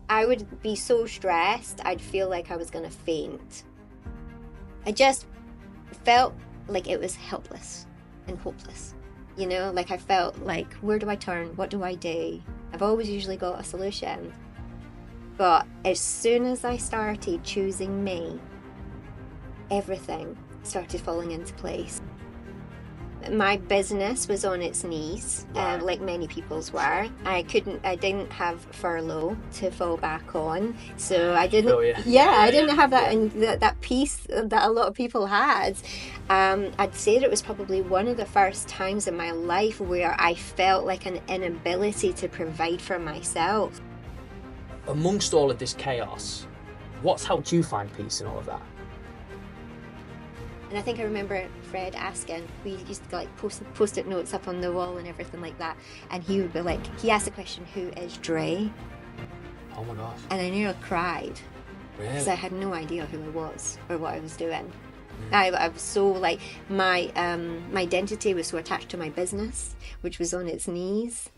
I would be so stressed, I'd feel like I was going to faint. I just felt like it was helpless and hopeless. You know, like I felt like, where do I turn? What do I do? I've always usually got a solution. But as soon as I started choosing me, everything started falling into place. My business was on its knees, like many people's were. I didn't have furlough to fall back on, so I didn't. I didn't have that that piece that a lot of people had. I'd say that it was probably one of the first times in my life where I felt like an inability to provide for myself. Amongst all of this chaos, what's helped you find peace in all of that? And I think I remember Fred asking, we used to like post-it notes up on the wall and everything like that. And he would be like, he asked the question, who is Drea? Oh my gosh. And I nearly cried. Really? Because I had no idea who I was or what I was doing. I was so like, my identity was so attached to my business, which was on its knees.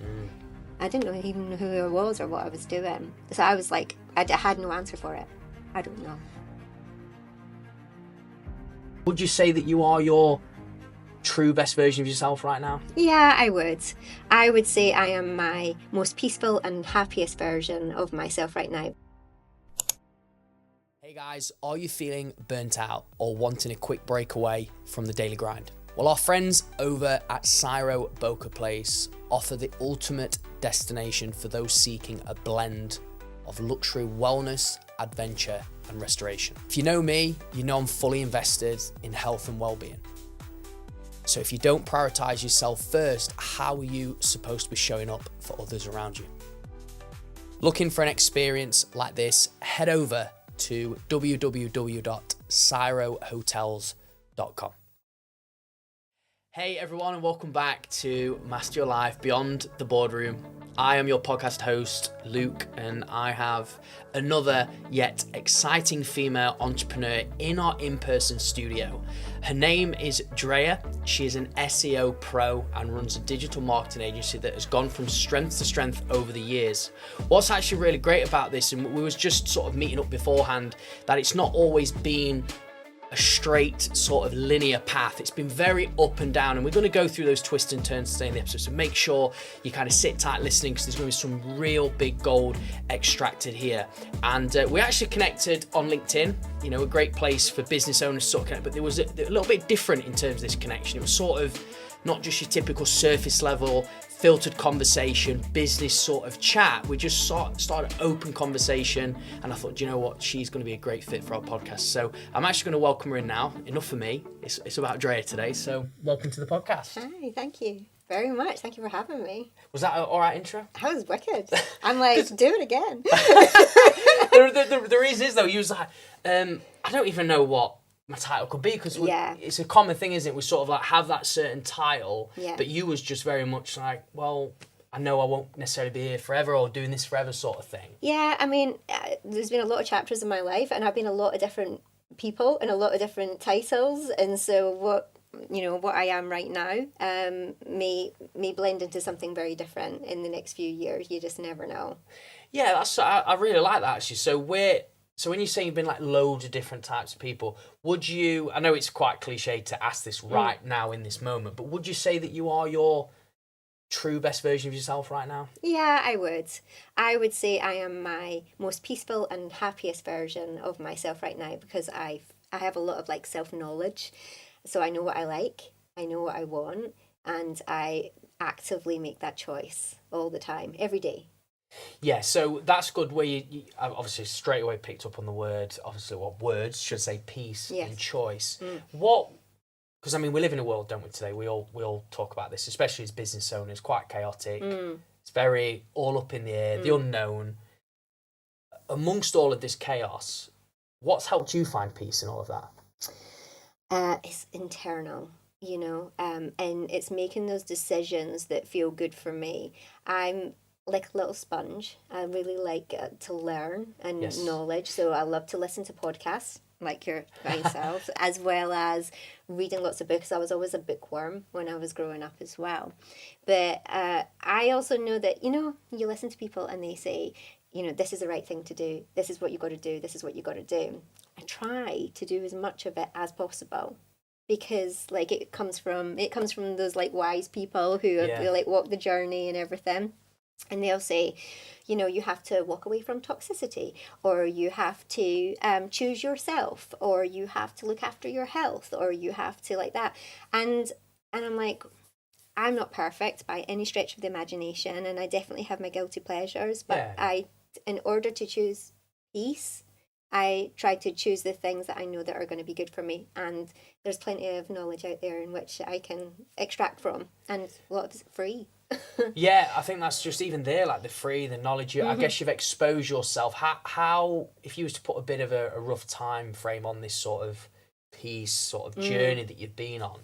I didn't know even who I was or what I was doing. So I was like, I had no answer for it. I don't know. Would you say that you are your true best version of yourself right now? Yeah, I would. I would say I am my most peaceful and happiest version of myself right now. Hey guys, are you feeling burnt out or wanting a quick break away from the daily grind? Well, our friends over at Cyro Boca Place offer the ultimate destination for those seeking a blend of luxury wellness, adventure, and restoration. If you know me, you know I'm fully invested in health and well-being. So if you don't prioritize yourself first, how are you supposed to be showing up for others around you? Looking for an experience like this, head over to www.cyrohotels.com. Hey everyone, and welcome back to Master Your Life Beyond the Boardroom. I am your podcast host, Luke, and I have another yet exciting female entrepreneur in our in-person studio. Her name is Drea. She is an SEO pro and runs a digital marketing agency that has gone from strength to strength over the years. What's actually really great about this, and we was just sort of meeting up beforehand, that it's not always been a straight sort of linear path. It's been very up and down, and we're going to go through those twists and turns today in the episode, so make sure you kind of sit tight listening, because there's going to be some real big gold extracted here. And we actually connected on LinkedIn, you know, a great place for business owners to sort of connect, but there was a little bit different in terms of this connection. It was sort of not just your typical surface level filtered conversation, business sort of chat. We just started open conversation, and I thought, do you know what, she's going to be a great fit for our podcast. So I'm actually going to welcome her in now. Enough for me. It's about Drea today. So welcome to the podcast. Hi, thank you very much. Thank you for having me. Was that an all right intro? That was wicked. I'm like, do it again. The reason is though, you was like, I don't even know what my title could be, because it's a common thing, isn't it? We sort of like have that certain title, but you was just very much like, well, I know I won't necessarily be here forever or doing this forever sort of thing. Yeah, I mean, there's been a lot of chapters in my life, and I've been a lot of different people and a lot of different titles, and so what I am right now may blend into something very different in the next few years. You just never know. Yeah, I really like that actually. So when you say you've been like loads of different types of people, would you, I know it's quite cliche to ask this right now in this moment, but would you say that you are your true best version of yourself right now? Yeah, I would. I would say I am my most peaceful and happiest version of myself right now, because I have a lot of like self-knowledge. So I know what I like, I know what I want, and I actively make that choice all the time, every day. Yeah, so that's good where you obviously straight away picked up on the word, obviously what words should say peace and choice. Because I mean, we live in a world, don't we, today? We all talk about this, especially as business owners, quite chaotic. It's very all up in the air, the unknown. Amongst all of this chaos, what's helped you find peace in all of that? It's internal, and it's making those decisions that feel good for me. I'm like a little sponge. I really like to learn and knowledge, so I love to listen to podcasts like your fine self, as well as reading lots of books. I was always a bookworm when I was growing up as well. But I also know that, you listen to people and they say, you know, this is the right thing to do. This is what you got to do. This is what you got to do. I try to do as much of it as possible, because like it comes from those like wise people who have like walked the journey and everything. And they'll say, you know, you have to walk away from toxicity, or you have to choose yourself, or you have to look after your health, or you have to like that. And I'm like, I'm not perfect by any stretch of the imagination, and I definitely have my guilty pleasures. But in order to choose peace, I try to choose the things that I know that are going to be good for me. And there's plenty of knowledge out there in which I can extract from, and a lot of it's free. Yeah, I think that's just even there, like the free, the knowledge. I guess you've exposed yourself. How, if you was to put a bit of a rough time frame on this sort of peace, sort of journey that you've been on,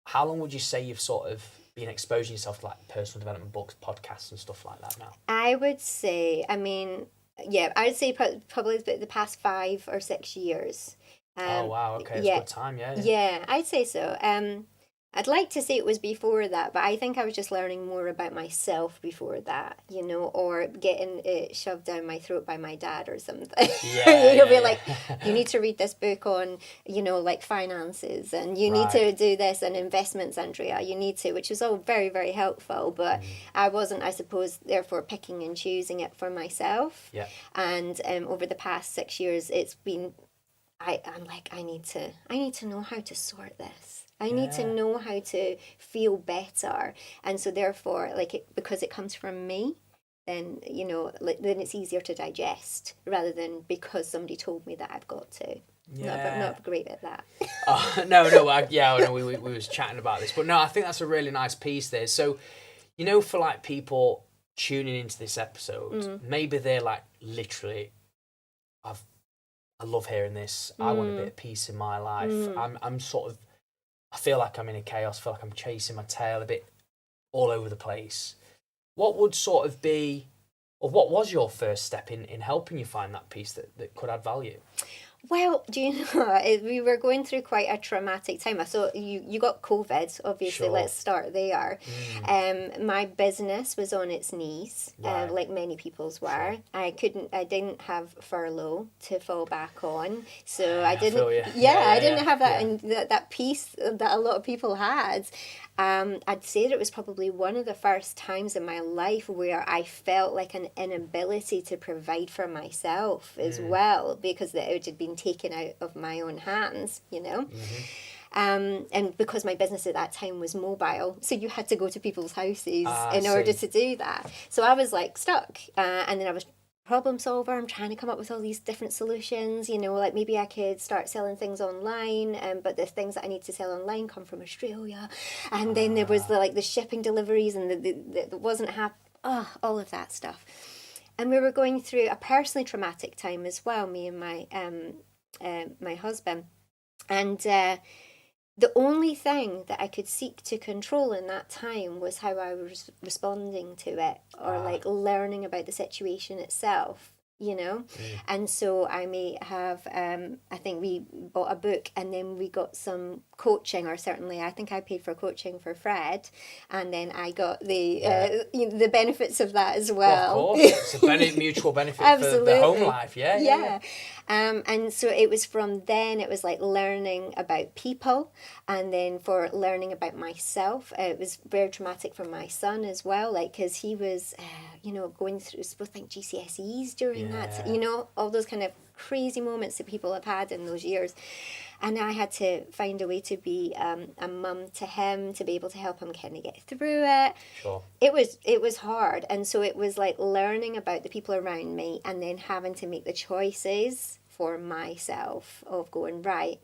how long would you say you've sort of been exposing yourself to like personal development books, podcasts and stuff like that now? I would say, I mean, yeah, I would say probably the past 5 or 6 years. Oh, wow, okay, it's a good time, Yeah, I'd say so. I'd like to say it was before that, but I think I was just learning more about myself before that, you know, or getting it shoved down my throat by my dad or something. He'll be like, you need to read this book on, you know, like finances, and you need to do this, and investments, Andrea, you need to, which was all very, very helpful. But I wasn't, I suppose, therefore picking and choosing it for myself. Yeah. And over the past 6 years, it's been, I'm like, I need to know how to sort this. I need to know how to feel better. And so therefore, like, because it comes from me, then, you know, then it's easier to digest, rather than because somebody told me that I've got to. Yeah. Not great at that. We was chatting about this. But no, I think that's a really nice piece there. So, you know, for like people tuning into this episode, maybe they're like, literally, I love hearing this. I want a bit of peace in my life. I'm sort of, I feel like I'm in a chaos. I feel like I'm chasing my tail a bit all over the place. What would sort of be, or what was your first step in helping you find that peace that could add value? Well, do you know, we were going through quite a traumatic time. So you got COVID, obviously. Sure. Let's start there. My business was on its knees, like many people's were. Sure. I didn't have furlough to fall back on, so I didn't. I didn't have that and that peace that a lot of people had. I'd say that it was probably one of the first times in my life where I felt like an inability to provide for myself as well, because it had been taken out of my own hands, you know. And because my business at that time was mobile, so you had to go to people's houses in order to do that. So I was like stuck, and then I was problem solver. I'm trying to come up with all these different solutions, you know, like maybe I could start selling things online, but the things that I need to sell online come from Australia, and then there was the shipping deliveries, and the wasn't all of that stuff. And we were going through a personally traumatic time as well, me and my husband, and the only thing that I could seek to control in that time was how I was responding to it, or like learning about the situation itself, you know. And so I may have, I think we bought a book, and then we got some coaching, or certainly I think I paid for coaching for Fred, and then I got the benefits of that as well. Well, of course, it's a mutual benefit for the home life. And so it was from then, it was like learning about people, and then for learning about myself, it was very traumatic for my son as well, like, because he was, going through, supposed to think GCSEs during that, you know, all those kind of crazy moments that people have had in those years. And I had to find a way to be a mum to him, to be able to help him kind of get through it. Sure. It was hard. And so it was like learning about the people around me, and then having to make the choices for myself of going, right,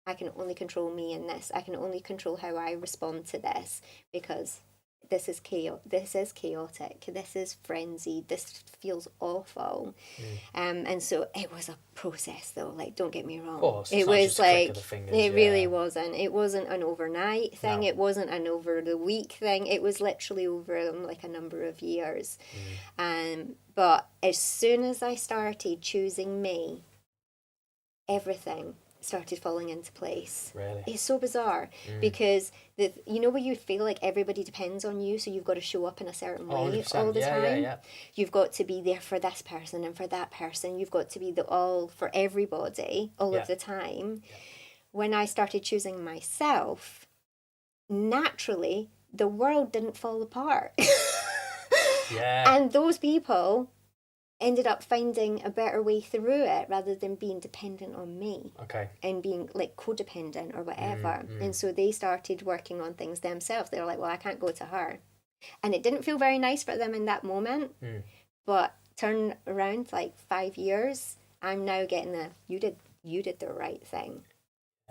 I can only control me in this. I can only control how I respond to this, because this is chaotic, this is frenzied, this feels awful. And so it was a process, though, like, don't get me wrong. Of course, it was like, fingers, really wasn't. It wasn't an overnight thing. No. It wasn't an over the week thing. It was literally over like a number of years. But as soon as I started choosing me, everything started falling into place. Really? It's so bizarre because where you feel like everybody depends on you, so you've got to show up in a certain way all the time. Yeah. You've got to be there for this person and for that person. You've got to be the all for everybody all of the time. Yeah. When I started choosing myself, naturally, the world didn't fall apart. And those people ended up finding a better way through it rather than being dependent on me. Okay. And being like codependent or whatever. And so they started working on things themselves. They were like, well, I can't go to her. And it didn't feel very nice for them in that moment. But turn around like 5 years, I'm now getting you did the right thing.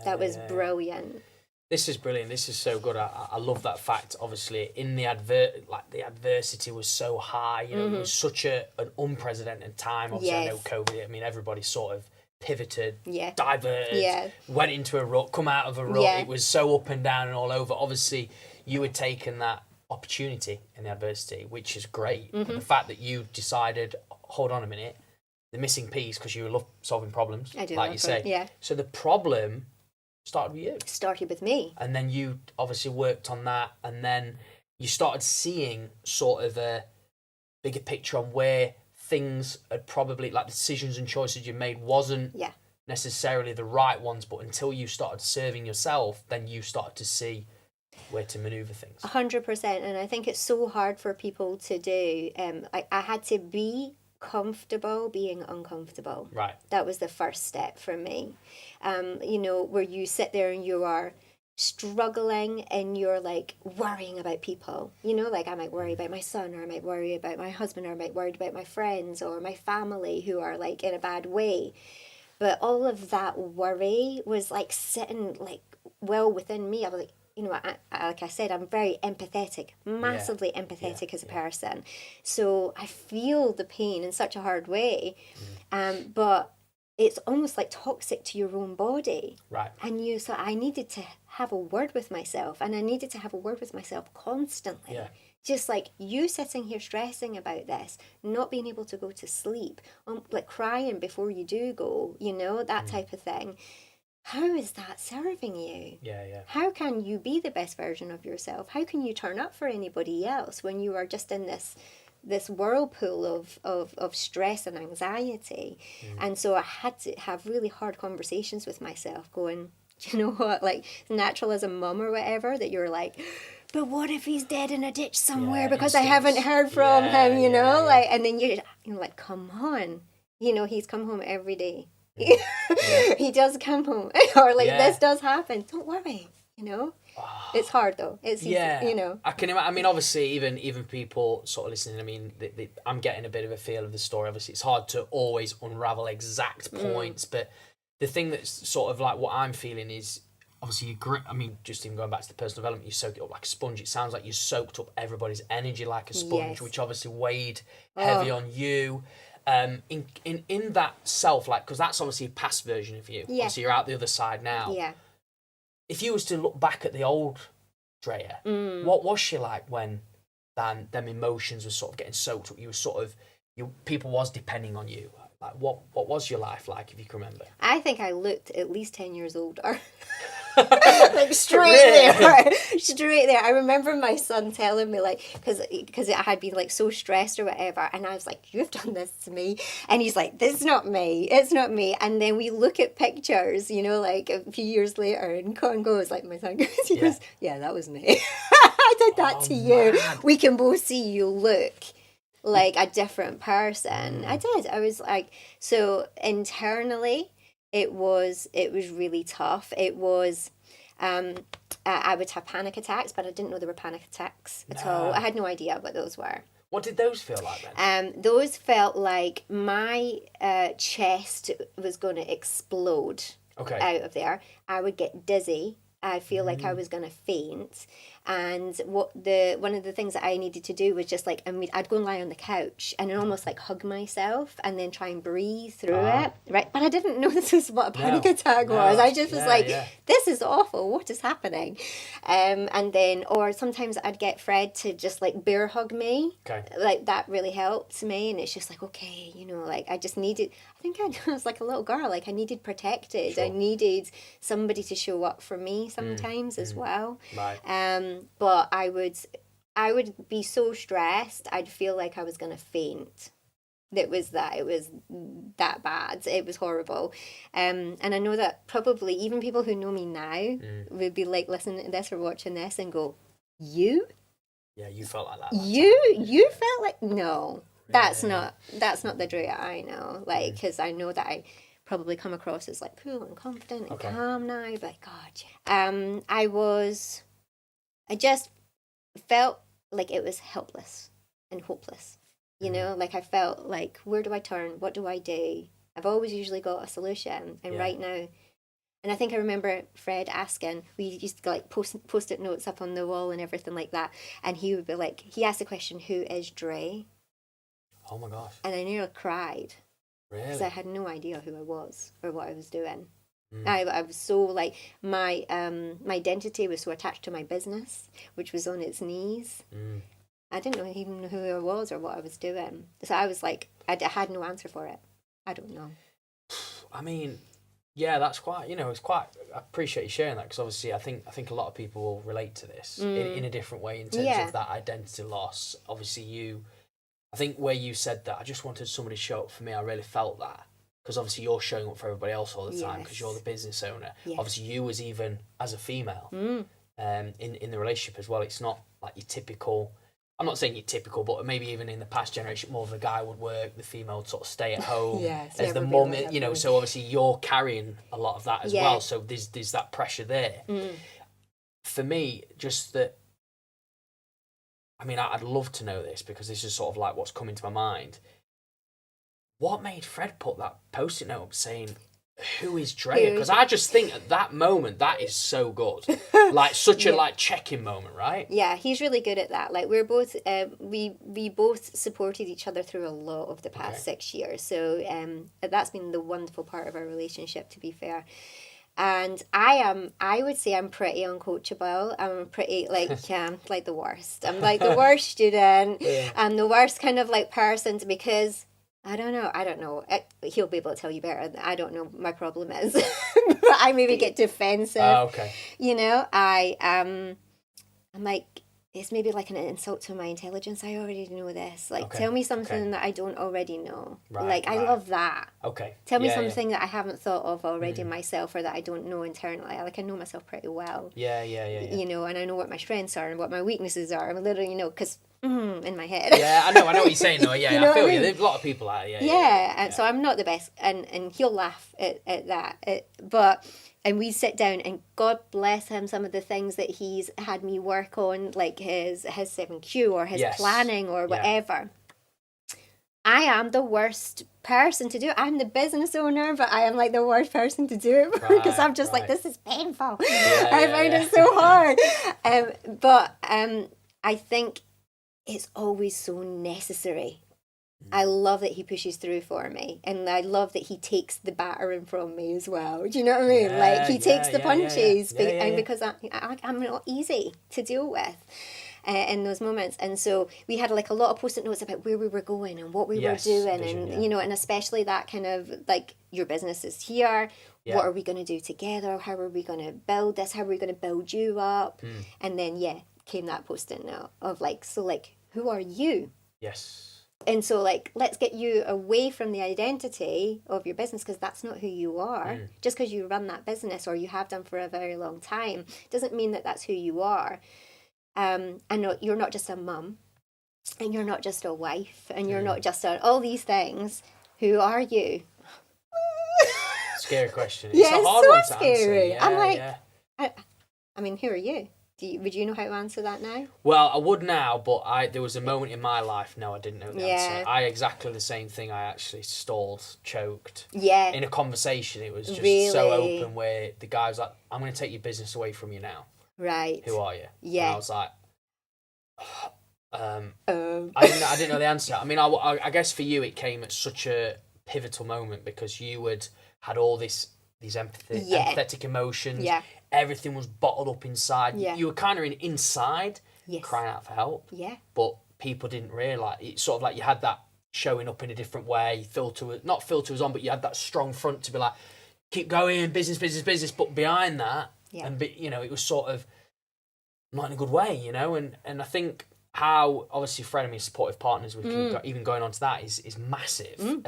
That was brilliant. This is brilliant. This is so good. I love that fact. Obviously, in the adversity was so high. You know, it was such an unprecedented time. Obviously, I know COVID. I mean, everybody sort of pivoted, diverted, went into a rut, come out of a rut. It was so up and down and all over. Obviously, you had taken that opportunity in the adversity, which is great. But the fact that you decided, hold on a minute, the missing piece, because you love solving problems, I do, like you say. Yeah. So the problem started with you. Started with me. And then you obviously worked on that, and then you started seeing sort of a bigger picture on where things had probably, like, decisions and choices you made wasn't necessarily the right ones, but until you started serving yourself, then you started to see where to maneuver things. 100%. And I think it's so hard for people to do. I had to be comfortable being uncomfortable. Right. That was the first step for me. Where you sit there and you are struggling and you're like worrying about people. Like I might worry about my son, or I might worry about my husband, or I might worry about my friends or my family who are like in a bad way. But all of that worry was like sitting like well within me. I was like, like I said, I'm very empathetic, massively empathetic as a person. So I feel the pain in such a hard way. But it's almost like toxic to your own body. Right. And so I needed to have a word with myself, and I needed to have a word with myself constantly. Yeah. Just like you sitting here stressing about this, not being able to go to sleep, like crying before you do go, that type of thing. How is that serving you? Yeah. How can you be the best version of yourself? How can you turn up for anybody else when you are just in this whirlpool of stress and anxiety? And so I had to have really hard conversations with myself going, do you know what, like natural as a mum or whatever, that you're like, but what if he's dead in a ditch somewhere because I haven't heard from him, like, and then you're like, come on, he's come home every day. He does come home, or like this does happen. Don't worry, It's hard though. It's easy, I can. I mean, obviously, even people sort of listening. I mean, I'm getting a bit of a feel of the story. Obviously, it's hard to always unravel exact points, but the thing that's sort of like what I'm feeling is obviously I mean, just even going back to the personal development, you soak it up like a sponge. It sounds like you soaked up everybody's energy like a sponge, which obviously weighed heavy on you. In that self, like, because that's obviously a past version of you. Yeah. So you're out the other side now. Yeah. If you was to look back at the old Drea, what was she like when them emotions were sort of getting soaked up? You were sort of, people was depending on you. Like, what was your life like, if you can remember? I think I looked at least 10 years older. Like straight there. I remember my son telling me, like, because I had been like so stressed or whatever, and I was like, you've done this to me, and he's like, this is not me, it's not me. And then we look at pictures, like a few years later, and Con goes, like, my son goes, he goes, yeah, that was me. I did that to you. Man. We can both see you look like a different person. I did. I was like, so internally it was really tough. It was I would have panic attacks, but I didn't know they were panic attacks at all. I had no idea what those were. What did those feel like then? Those felt like my chest was going to explode out of there. I would get dizzy. I feel like I was going to faint. And one of the things that I needed to do was just like, I'd go and lie on the couch and then almost like hug myself and then try and breathe through it, right? But I didn't know this was what a panic attack was. I just was this is awful. What is happening? And then, or sometimes I'd get Fred to just like bear hug me. Okay. Like that really helped me. And it's just like, okay, you know, like I just needed, I think I was like a little girl, like I needed protected. Sure. I needed somebody to show up for me sometimes as well. Right. But I would be so stressed, I'd feel like I was going to faint. It was that bad. It was horrible. And I know that probably even people who know me now would be like listening to this or watching this and go, you? Yeah, you felt like that. You felt like, no, that's not the Drea I know. Like, because I know that I probably come across as like cool and confident and calm now. But God, I just felt like it was helpless and hopeless. You know, like I felt like, where do I turn? What do I do? I've always usually got a solution. And right now, and I think I remember Fred asking, we used to like post-it notes up on the wall and everything like that. And he would be like, he asked the question, who is Drea? Oh my gosh. And I nearly cried. Really? Because I had no idea who I was or what I was doing. I was so like, my identity was so attached to my business, which was on its knees. I didn't even know who I was or what I was doing. So I was like, I had no answer for it. I don't know. I mean, yeah, that's quite, it's quite, I appreciate you sharing that, because obviously I think a lot of people will relate to this in a different way in terms of that identity loss. Obviously I think where you said that, I just wanted somebody to show up for me, I really felt that. Because obviously you're showing up for everybody else all the time because you're the business owner. Yes. Obviously you as even as a female in the relationship as well. It's not like your typical, I'm not saying you're typical, but maybe even in the past generation, more of the guy would work, the female would sort of stay at home as the mum, so obviously you're carrying a lot of that as well. So there's that pressure there. For me, just that, I mean, I'd love to know this because this is sort of like what's coming to my mind. What made Fred put that post-it note up saying, who is Drea? Because I just think at that moment, that is so good. Like such a like check-in moment, right? Yeah, he's really good at that. Like we're both, we both supported each other through a lot of the past 6 years. So that's been the wonderful part of our relationship, to be fair. And I would say I'm pretty uncoachable. I'm pretty like the worst. I'm like the worst student. I'm the worst kind of like person because I don't know. He'll be able to tell you better. I don't know what my problem is. But I maybe get defensive. Okay. I'm like, it's maybe like an insult to my intelligence. I already know this. Like, tell me something that I don't already know. Right, I love that. Okay. Tell me something that I haven't thought of already myself or that I don't know internally. Like, I know myself pretty well. Yeah. And I know what my strengths are and what my weaknesses are. I'm literally, because in my head. Yeah, I know what you're saying though. Yeah, I feel you. There's a lot of people out. And so I'm not the best, and he'll laugh at that. And we sit down, and God bless him, some of the things that he's had me work on, like his 7Q or his planning or whatever. I am the worst person to do it. I'm the business owner, but I am like the worst person to do it because I'm just like, this is painful. I find it so hard. But I think it's always so necessary. I love that he pushes through for me, and I love that he takes the battering from me as well. Do you know what I mean? Like he takes the punches, and because I'm not easy to deal with in those moments. And so we had like a lot of post-it notes about where we were going and what we were doing, vision, and and especially that kind of like, your business is here. What are we going to do together? How are we going to build this? How are we going to build you up? And then came that post-it note of like, so like, who are you? Yes. And so, like, let's get you away from the identity of your business, because that's not who you are. Just because you run that business, or you have done for a very long time, doesn't mean that that's who you are. And you're not just a mum, and you're not just a wife, and you're not just all these things. Who are you? Scary question. It's a hard one to scary. Answer. I'm like, I mean, who are you? Would you know how to answer that now? Well, I would now, but there was a moment in my life, no, I didn't know the answer. I exactly the same thing. I actually stalled, choked. Yeah. In a conversation, it was just so open where the guy was like, I'm going to take your business away from you now. Right. Who are you? Yeah. And I was like, I didn't know the answer. I mean, I guess for you it came at such a pivotal moment because you had all these empathetic emotions. Yeah. Everything was bottled up inside. Yeah. You were kind of inside, Yes. crying out for help. Yeah. But people didn't realise. It's sort of like you had that showing up in a different way. Not filter was on, but you had that strong front to be like, keep going, business. But behind that, it was sort of not in a good way, and I think how obviously frenemy supportive partners, we can even going on to that is massive.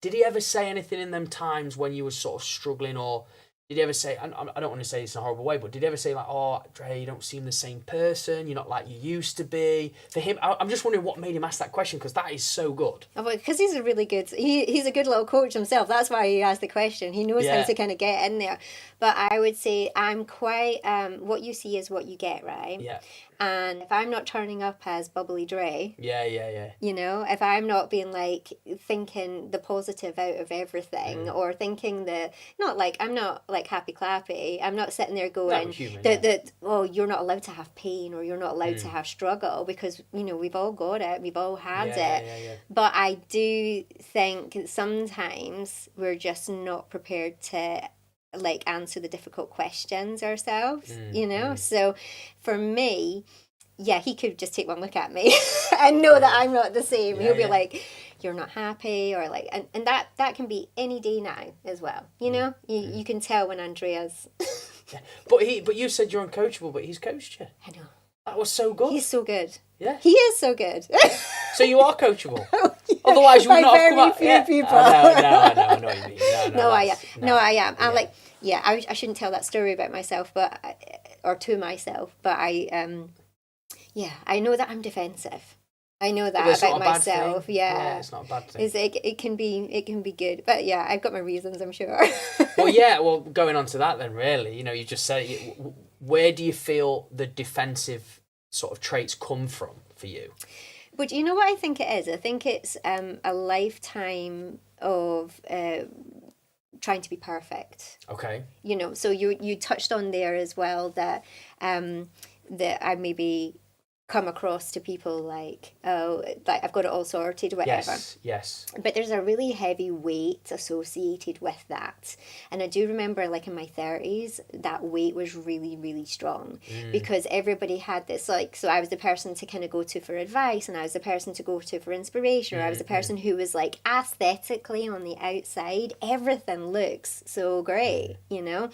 Did he ever say anything in them times when you were sort of struggling, or did he ever say, I don't want to say this in a horrible way, but did he ever say like, oh, Drea, you don't seem the same person, you're not like you used to be? For him, I'm just wondering what made him ask that question, because that is so good. Because he's a really good, he's a good little coach himself. That's why he asked the question. He knows how to kind of get in there. But I would say I'm quite, what you see is what you get, right? Yeah. And if I'm not turning up as bubbly Dre, yeah, if I'm not being like thinking the positive out of everything, or thinking I'm not like happy clappy. I'm not sitting there going you're not allowed to have pain, or you're not allowed to have struggle, because we've all got it, we've all had it. Yeah. But I do think sometimes we're just not prepared to like answer the difficult questions ourselves, So for me, he could just take one look at me and know that I'm not the same. He'll be like, you're not happy, or like, and that can be any day now as well. You can tell when Andrea's. But you said you're uncoachable, but he's coached you. I know. That was so good. He's so good. Yeah. He is so good. So you are coachable. Otherwise, you would not have come out. Very few people. I know what you mean. No, I am. No, I am. I'm like, I shouldn't tell that story about myself, or to myself, but I know that I'm defensive. I know that about myself. Yeah, it's not a bad thing. It can be good, but I've got my reasons, I'm sure. Well, going on to that then, really, you just said, where do you feel the defensive sort of traits come from for you? But you know what I think it is? I think it's a lifetime of trying to be perfect. Okay. So you touched on there as well that I maybe come across to people like, oh, like I've got it all sorted, whatever. Yes. But there's a really heavy weight associated with that. And I do remember, like in my 30s, that weight was really, really strong because everybody had this, like, so I was the person to kind of go to for advice, and I was the person to go to for inspiration, or I was the person who was like, aesthetically on the outside, everything looks so great, Now,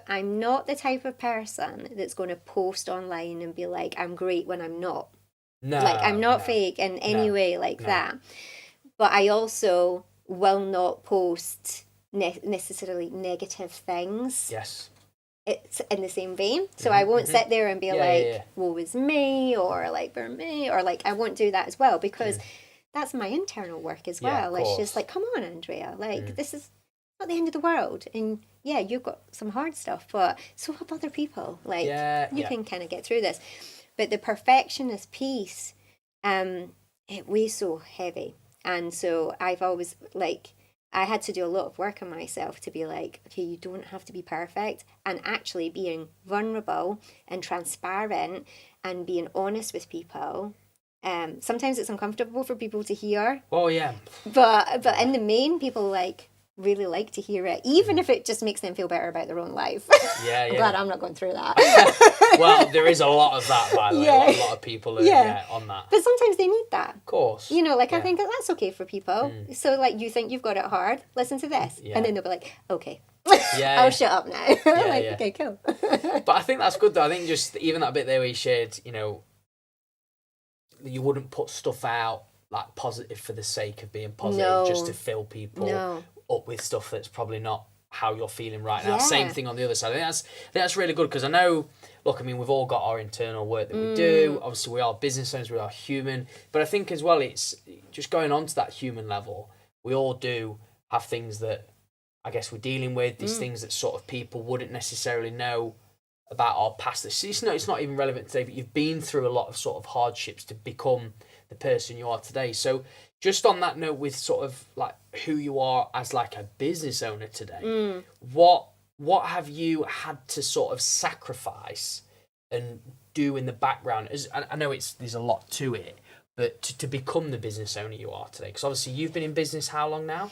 I'm not the type of person that's going to post online and be like, I'm great when I'm not. No. Like, I'm not fake in any way like that. But I also will not post necessarily negative things. Yes. It's in the same vein. So I won't sit there and be woe is me, or like, burn me, or like, I won't do that as well, because that's my internal work as well. It's just like, come on, Andrea, like, this is not the end of the world, and you've got some hard stuff, but so have other people. Like, you can kind of get through this. But the perfectionist piece, it weighs so heavy, and so I've always I had to do a lot of work on myself to be like, okay, you don't have to be perfect, and actually being vulnerable and transparent and being honest with people. Sometimes it's uncomfortable for people to hear. Oh yeah. But in the main, people really like to hear it, even if it just makes them feel better about their own life. I'm glad I'm not going through that. Well, there is a lot of that, by the way. A lot of people are on that. But sometimes they need that. Of course. I think that's okay for people. So, like, you think you've got it hard, listen to this. And then they'll be like, okay, I'll shut up now. Okay, cool. But I think that's good, though. I think just even that bit there where you shared, you wouldn't put stuff out like positive for the sake of being positive, just to fill people up with stuff that's probably not how you're feeling right now. Same thing on the other side. I think that's really good, because I know, look, I mean, we've all got our internal work that we do. Obviously, we are business owners, we are human. But I think as well, it's just going on to that human level. We all do have things that I guess we're dealing with, these things that sort of people wouldn't necessarily know about our past. It's not even relevant today, but you've been through a lot of sort of hardships to become the person you are today. So just on that note, with sort of like who you are as like a business owner today, what what have you had to sort of sacrifice and do in the background? As I know there's a lot to it, but to become the business owner you are today, because obviously you've been in business how long now?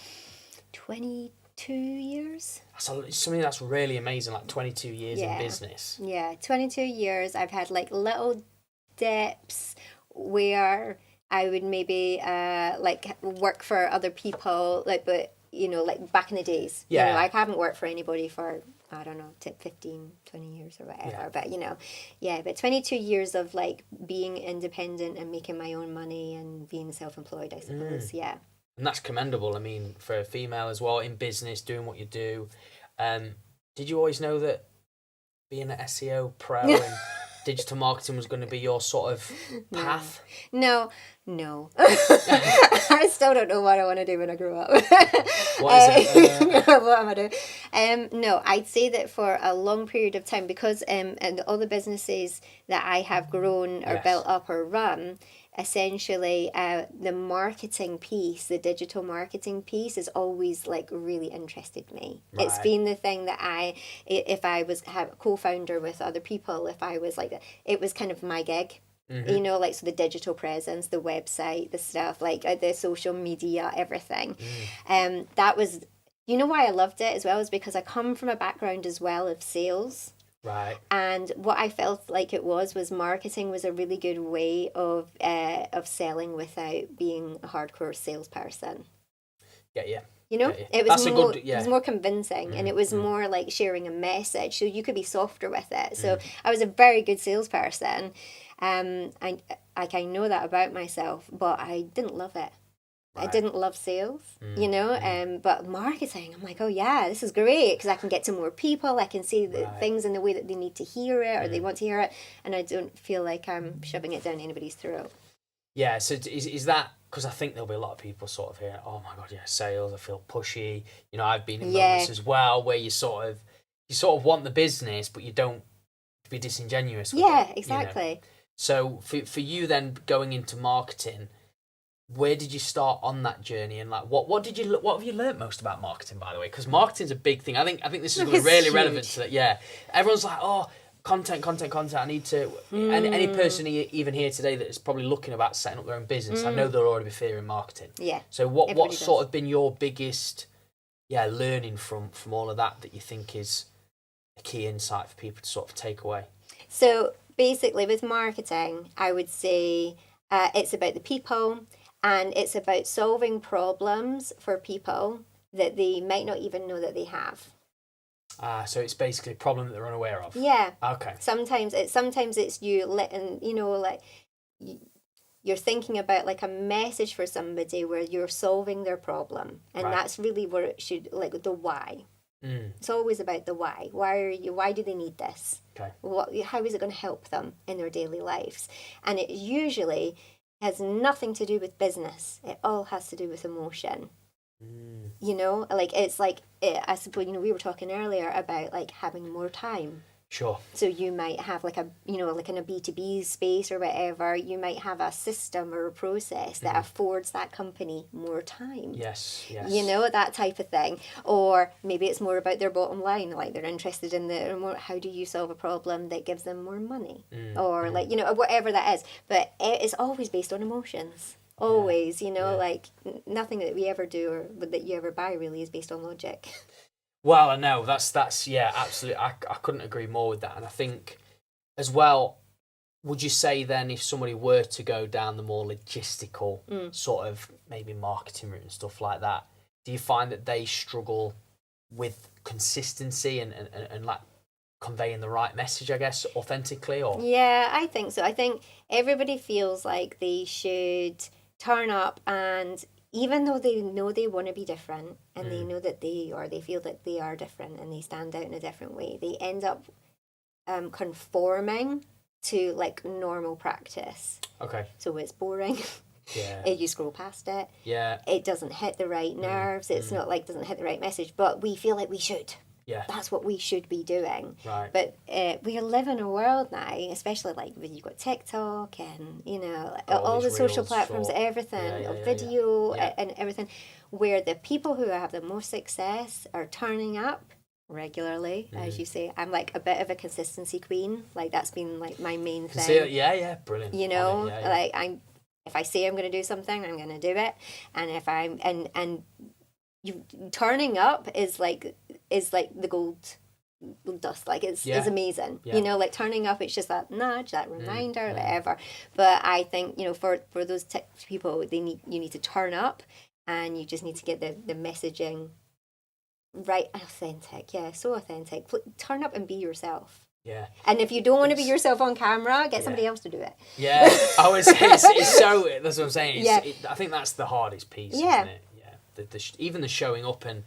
22 years. That's something that's really amazing, like 22 years in business. Yeah, 22 years. I've had like little dips where I would maybe like work for other people, like, but you know, like back in the days. Yeah. You know, I haven't worked for anybody for, I don't know, 15, 20 years or whatever. Yeah. But, you know, but 22 years of like being independent and making my own money and being self-employed, I suppose. Yeah. And that's commendable. I mean, for a female as well, in business, doing what you do. Did you always know that being an SEO pro and digital marketing was going to be your sort of path? No. I still don't know what I want to do when I grow up. What is it? What am I doing? No, I'd say that for a long period of time, because and all the businesses that I have grown or built up or run, essentially the marketing piece, the digital marketing piece, has always like really interested me. Right. It's been the thing that if I was a co-founder with other people, if I was like, it was kind of my gig. You know, like, so the digital presence, the website, the stuff, like the social media, everything. That was, you know why I loved it as well, is because I come from a background as well of sales. Right. And what I felt like it was marketing was a really good way of selling without being a hardcore salesperson. Yeah. You know, it was more convincing, and it was more like sharing a message, so you could be softer with it. So I was a very good salesperson. I know that about myself, but I didn't love it. Right. I didn't love sales, you know, but marketing, I'm like, oh yeah, this is great, because I can get to more people, I can see the things in the way that they need to hear it, or they want to hear it, and I don't feel like I'm shoving it down anybody's throat. Yeah, so is that, because I think there'll be a lot of people sort of hearing, oh my God, yeah, sales, I feel pushy. You know, I've been in moments as well where you sort of want the business, but you don't be disingenuous with it. Exactly. You know? So for you then, going into marketing, where did you start on that journey, and like what have you learned most about marketing, by the way? Because marketing's a big thing. I think this is really relevant to that. Yeah, everyone's like, oh, content. I need to. And any person even here today that is probably looking about setting up their own business, I know they'll already be fearing marketing. Yeah. So what's sort of been your biggest learning from all of that you think is a key insight for people to sort of take away? So basically, with marketing, I would say it's about the people, and it's about solving problems for people that they might not even know that they have. So it's basically a problem that they're unaware of. Yeah. Okay. Sometimes it's you letting, you know, like you're thinking about like a message for somebody where you're solving their problem, and that's really where it should, like, the why. It's always about the why. Why do they need this? Okay. How is it going to help them in their daily lives? And it usually has nothing to do with business. It all has to do with emotion. You know, like, it's like, I suppose, you know, we were talking earlier about like having more time. Sure. So you might have like like in a B2B space or whatever, you might have a system or a process that affords that company more time. Yes. You know, that type of thing. Or maybe it's more about their bottom line, like they're interested in how do you solve a problem that gives them more money? Or like, you know, whatever that is. But it's always based on emotions. Always, you know, like nothing that we ever do or that you ever buy really is based on logic. Well, no, that's absolutely. I couldn't agree more with that. And I think as well, would you say then, if somebody were to go down the more logistical sort of maybe marketing route and stuff like that, do you find that they struggle with consistency and like conveying the right message, I guess, authentically? Or yeah, I think so. I think everybody feels like they should turn up, and even though they know they want to be different, and they know that they feel that they are different and they stand out in a different way, they end up conforming to like normal practice. Okay. So it's boring. Yeah. You scroll past it. Yeah. It doesn't hit the right nerves. It's not like doesn't hit the right message, but we feel like we should. Yeah. That's what we should be doing. Right. But we live in a world now, especially like when you've got TikTok and, you know, all the social platforms, everything, video and everything, where the people who have the most success are turning up regularly, as you say. I'm like a bit of a consistency queen. Like that's been like my main thing. See, yeah, brilliant. You know, yeah. like if I say I'm going to do something, I'm going to do it. And if I'm and you turning up is like the gold dust. Like it's amazing. Yeah. You know, like turning up, it's just that nudge, that reminder, whatever. But I think, you know, for those people, you need to turn up, and you just need to get the messaging right, authentic. Yeah, so authentic. Turn up and be yourself. Yeah. And if you don't want to be yourself on camera, get somebody else to do it. Yeah. I would say it's so, that's what I'm saying. I think that's the hardest piece, isn't it? Yeah. Even the showing up and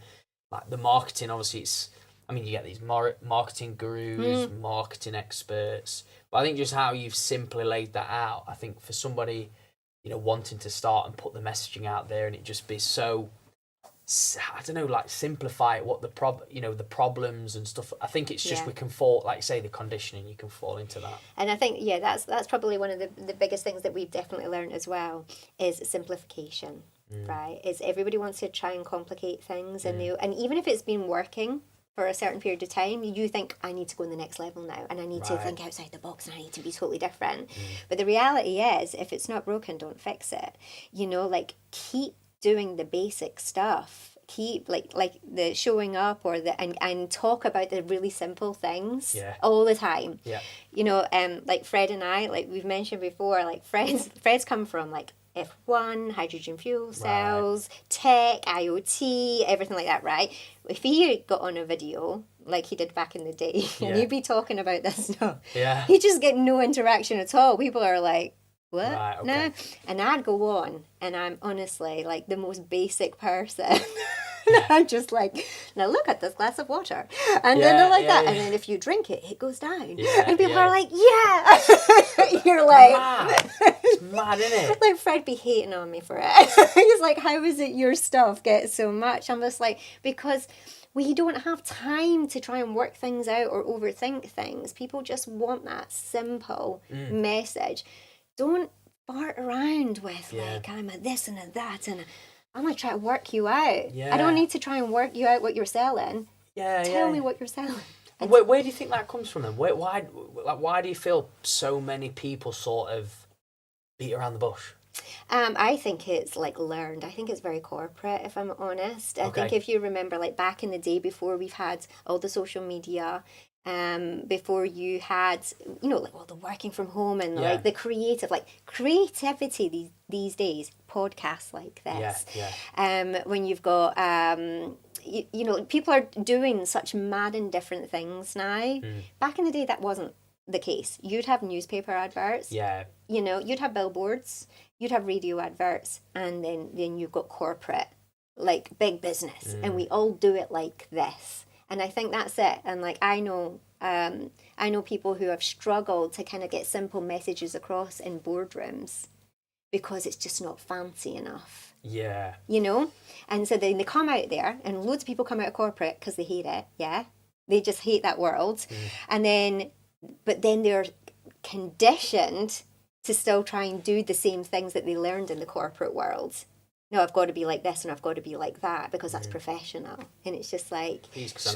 like the marketing, obviously it's, I mean, you get these marketing gurus, marketing experts, but I think just how you've simply laid that out, I think for somebody, you know, wanting to start and put the messaging out there and it just be so, I don't know, like simplify it, what the problems and stuff. I think it's just we can fall, like say the conditioning, you can fall into that. And I think that's probably one of the biggest things that we've definitely learned as well is simplification, right? Is everybody wants to try and complicate things, and even if it's been working for a certain period of time, you think, I need to go in the next level now, and I need to think outside the box, and I need to be totally different. But the reality is, if it's not broken, don't fix it. You know, like keep doing the basic stuff, keep like the showing up or and talk about the really simple things all the time. You know, like Fred and I, like we've mentioned before, like Fred's come from like F1, hydrogen fuel cells, tech, IoT, everything like that, right? If he got on a video like he did back in the day and he'd be talking about this stuff, he'd just get no interaction at all. People are like, what? Right, okay. No. And I'd go on, and I'm honestly like the most basic person. I'm just like, now look at this glass of water. And then they're like that. And then if you drink it, it goes down. And people are like, You're like... It's mad, isn't it? Like Fred be hating on me for it. He's like, how is it your stuff gets so much? I'm just like, because we don't have time to try and work things out or overthink things. People just want that simple message. Don't fart around with like, I'm a this and a that, and I'm going to try to work you out. I don't need to try and work you out what you're selling. Tell me what you're selling. Where do you think that comes from then? Why do you feel so many people sort of beat around the bush? I think it's like learned. I think it's very corporate, if I'm honest. I think if you remember, like back in the day before we've had all the social media, before you had, you know, like all the working from home and like the creativity these days, podcasts like this. When you've got, you know, people are doing such mad and different things now. Back in the day, that wasn't the case. You'd have newspaper adverts. You know, you'd have billboards, you'd have radio adverts, and then you've got corporate, like big business, and we all do it like this. And I think that's it. And like I know people who have struggled to kind of get simple messages across in boardrooms because it's just not fancy enough. You know? And so then they come out there, and loads of people come out of corporate because they hate it. They just hate that world. But then they're conditioned to still try and do the same things that they learned in the corporate world. No, I've got to be like this and I've got to be like that because that's professional. And it's just like... Because I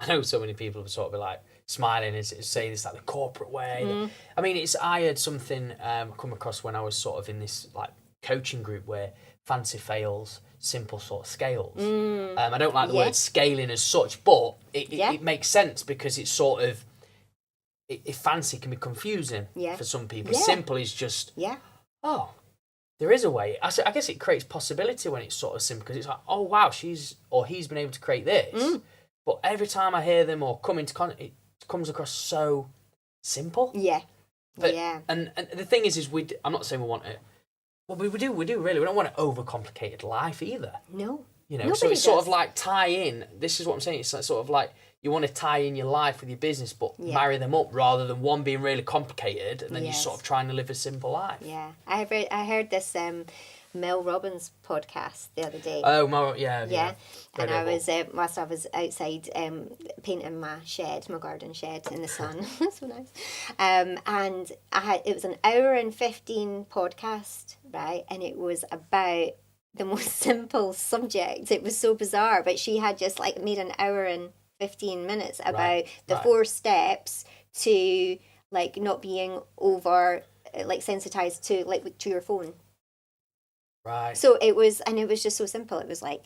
know so many people would sort of be like smiling and say this like the corporate way. I mean, I heard something come across when I was sort of in this like coaching group where fancy fails, simple sort of scales. I don't like the word scaling as such, but it makes sense because it's sort of... If fancy can be confusing for some people. Simple is just... Oh... There is a way. I guess it creates possibility when it's sort of simple because it's like, oh wow, she's or he's been able to create this. But every time I hear them or come into contact, it comes across so simple. And the thing is I'm not saying we want it. Well, we do really. We don't want an overcomplicated life either. No. You know, nobody so it's sort of like tie in. This is what I'm saying. It's like sort of like you want to tie in your life with your business, but marry them up rather than one being really complicated and then you're sort of trying to live a simple life. I heard this Mel Robbins podcast the other day. Oh, and I was whilst I was outside painting my garden shed in the sun. So nice. And it was an hour and 15 podcast, right? And it was about the most simple subject. It was so bizarre, but she had just like made an hour and 15 minutes about Right. the Right. 4 steps to like not being over like sensitized to like to your phone. Right. So it was just so simple. It was like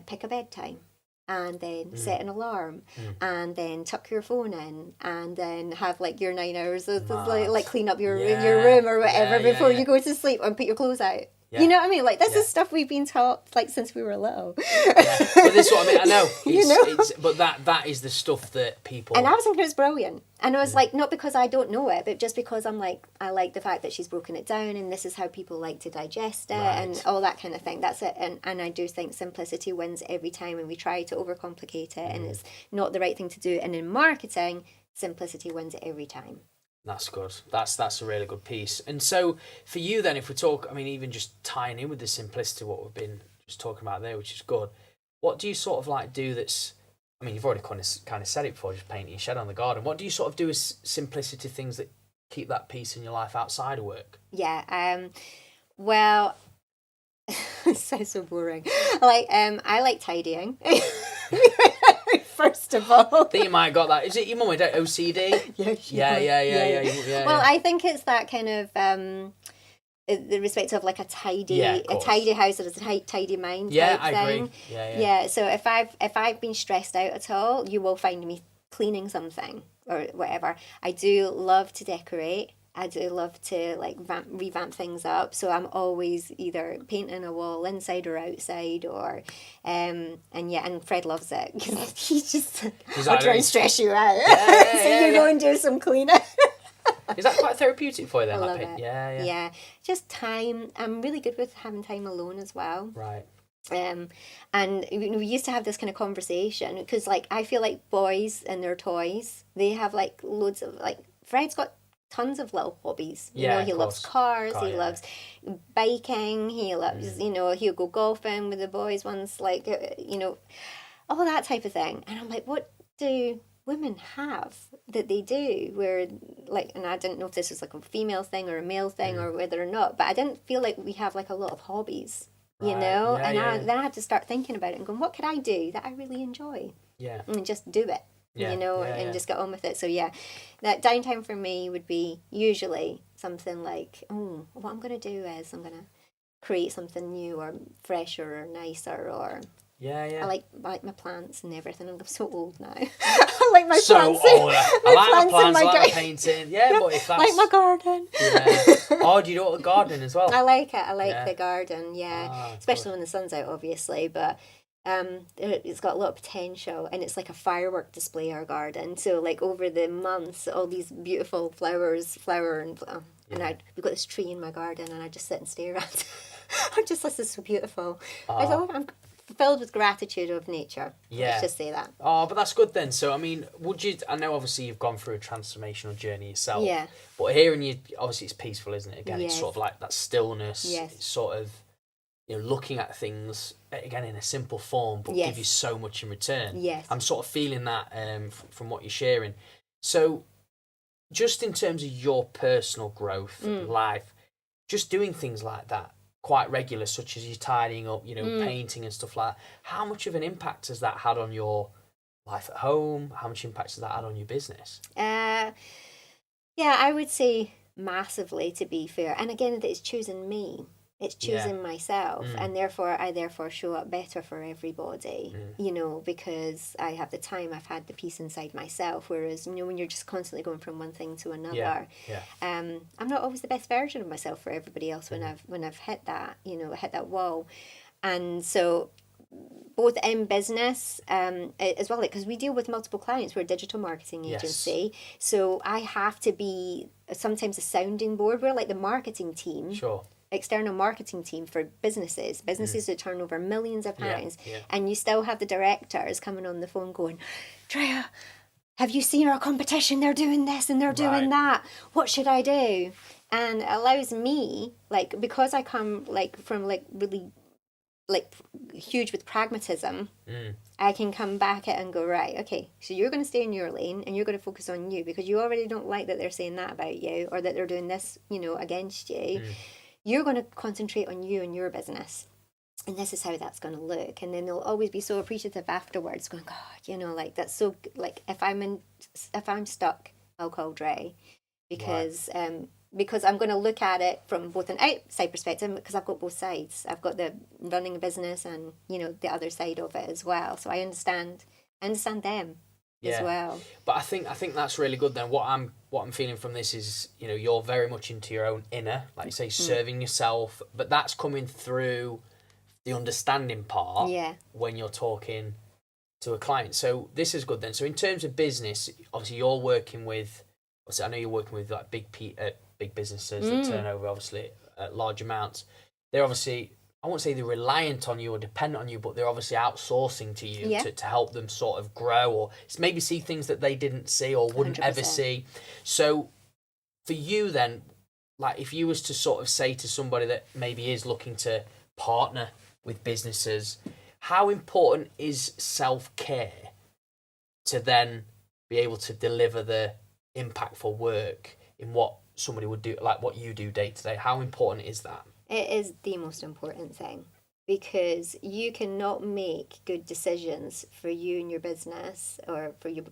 pick a bedtime, and then set an alarm, and then tuck your phone in, and then have like your 9 hours of like clean up your room or whatever before you go to sleep, and put your clothes out. Yeah. You know what I mean? Like, this is stuff we've been taught, like, since we were little. Yeah. But this is what I mean. I know. You know? But that is the stuff that people... And I was thinking it was brilliant. And I was like, not because I don't know it, but just because I'm like, I like the fact that she's broken it down, and this is how people like to digest it, and all that kind of thing. That's it. And I do think simplicity wins every time, and we try to overcomplicate it, and it's not the right thing to do. And in marketing, simplicity wins it every time. That's good. That's a really good piece. And so for you then, if we talk, I mean, even just tying in with the simplicity, what we've been just talking about there, which is good. What do you sort of like do that's, I mean, you've already kind of said it before, just painting your shed on the garden. What do you sort of do as simplicity things that keep that peace in your life outside of work? Yeah. Well, it sounds so boring. Like, I like tidying. First of all, I think you might have got that. Is it your mum or dad? OCD? Yeah. Well, I think it's that kind of the respect of like a tidy house or a tidy mind. Yeah, type I thing. agree. Yeah. So if I've been stressed out at all, you will find me cleaning something or whatever. I do love to decorate. I do love to like revamp things up, so I'm always either painting a wall inside or outside, or and Fred loves it because I'll try and stress you out. So you go and do some cleaning. Is that quite therapeutic for you then? I love it. it. Yeah. Just time. I'm really good with having time alone as well. Right. And we used to have this kind of conversation because like I feel like boys and their toys, they have like loads of like Fred's got tons of little hobbies. You know, he loves cars, he loves biking, he loves, you know, he'll go golfing with the boys once, like, you know, all that type of thing. And I'm like, what do women have that they do where, like, and I didn't know if this was like a female thing or a male thing or whether or not, but I didn't feel like we have like a lot of hobbies, you know? Then I had to start thinking about it and going, what could I do that I really enjoy? Yeah. And just do it. You know, and just get on with it. So that downtime for me would be usually something like, what I'm going to do is I'm going to create something new or fresher or nicer or... I like my plants and everything. I'm so old now. I like my plants. Old. I like my plants, I like my painting. Yeah, but if that's... like my garden. Oh, do you do a gardening as well? I like it. I like the garden, especially when the sun's out, obviously, but... it's got a lot of potential, and it's like a firework display, our garden. So like over the months, all these beautiful flowers flower, and we've got this tree in my garden, and I just sit and stare at it. This is so beautiful. I'm filled with gratitude of nature. Let's just say that. But that's good then. So I mean, I know obviously you've gone through a transformational journey yourself, but hearing you, obviously it's peaceful, isn't it? Again, it's sort of like that stillness. It's sort of, you know, looking at things again in a simple form, but give you so much in return. I'm sort of feeling that from what you're sharing. So, just in terms of your personal growth, life, just doing things like that quite regular, such as you tidying up, you know, painting and stuff like that. How much of an impact has that had on your life at home? How much impact has that had on your business? I would say massively, to be fair. And again, it's choosing me. It's choosing myself, and I show up better for everybody, you know, because I have the time, I've had the peace inside myself, whereas, you know, when you're just constantly going from one thing to another, I'm not always the best version of myself for everybody else when I've hit that, you know, hit that wall. And so both in business as well, because we deal with multiple clients. We're a digital marketing agency, so I have to be sometimes a sounding board. We're like the marketing team, external marketing team for businesses that turn over millions of pounds, and you still have the directors coming on the phone going, Drea, have you seen our competition? They're doing this and they're doing that. What should I do? And it allows me, like, because I come like from like really like huge with pragmatism, I can come back at it and go, right, okay, so you're going to stay in your lane and you're going to focus on you, because you already don't like that they're saying that about you or that they're doing this, you know, against you. You're going to concentrate on you and your business. and this is how that's going to look. And then they'll always be so appreciative afterwards, going, God, like, that's so, like, if I'm stuck, I'll call Dre, because because I'm going to look at it from both an outside perspective, because I've got both sides. I've got the running a business and, the other side of it as well. So I understand them as well. But I think that's really good then. What I'm feeling from this is, you're very much into your own inner, like you say, serving yourself, but that's coming through the understanding part when you're talking to a client. So this is good then. So in terms of business, obviously you're working with, I know you're working with like big businesses that turn over obviously at large amounts. They're obviously, I won't say they're reliant on you or dependent on you, but they're obviously outsourcing to you to help them sort of grow or maybe see things that they didn't see or wouldn't 100%. ever see. So for you then, like if you was to sort of say to somebody that maybe is looking to partner with businesses, how important is self-care to then be able to deliver the impactful work in what somebody would do, like what you do day to day? How important is that? It is the most important thing, because you cannot make good decisions for you and your business or for you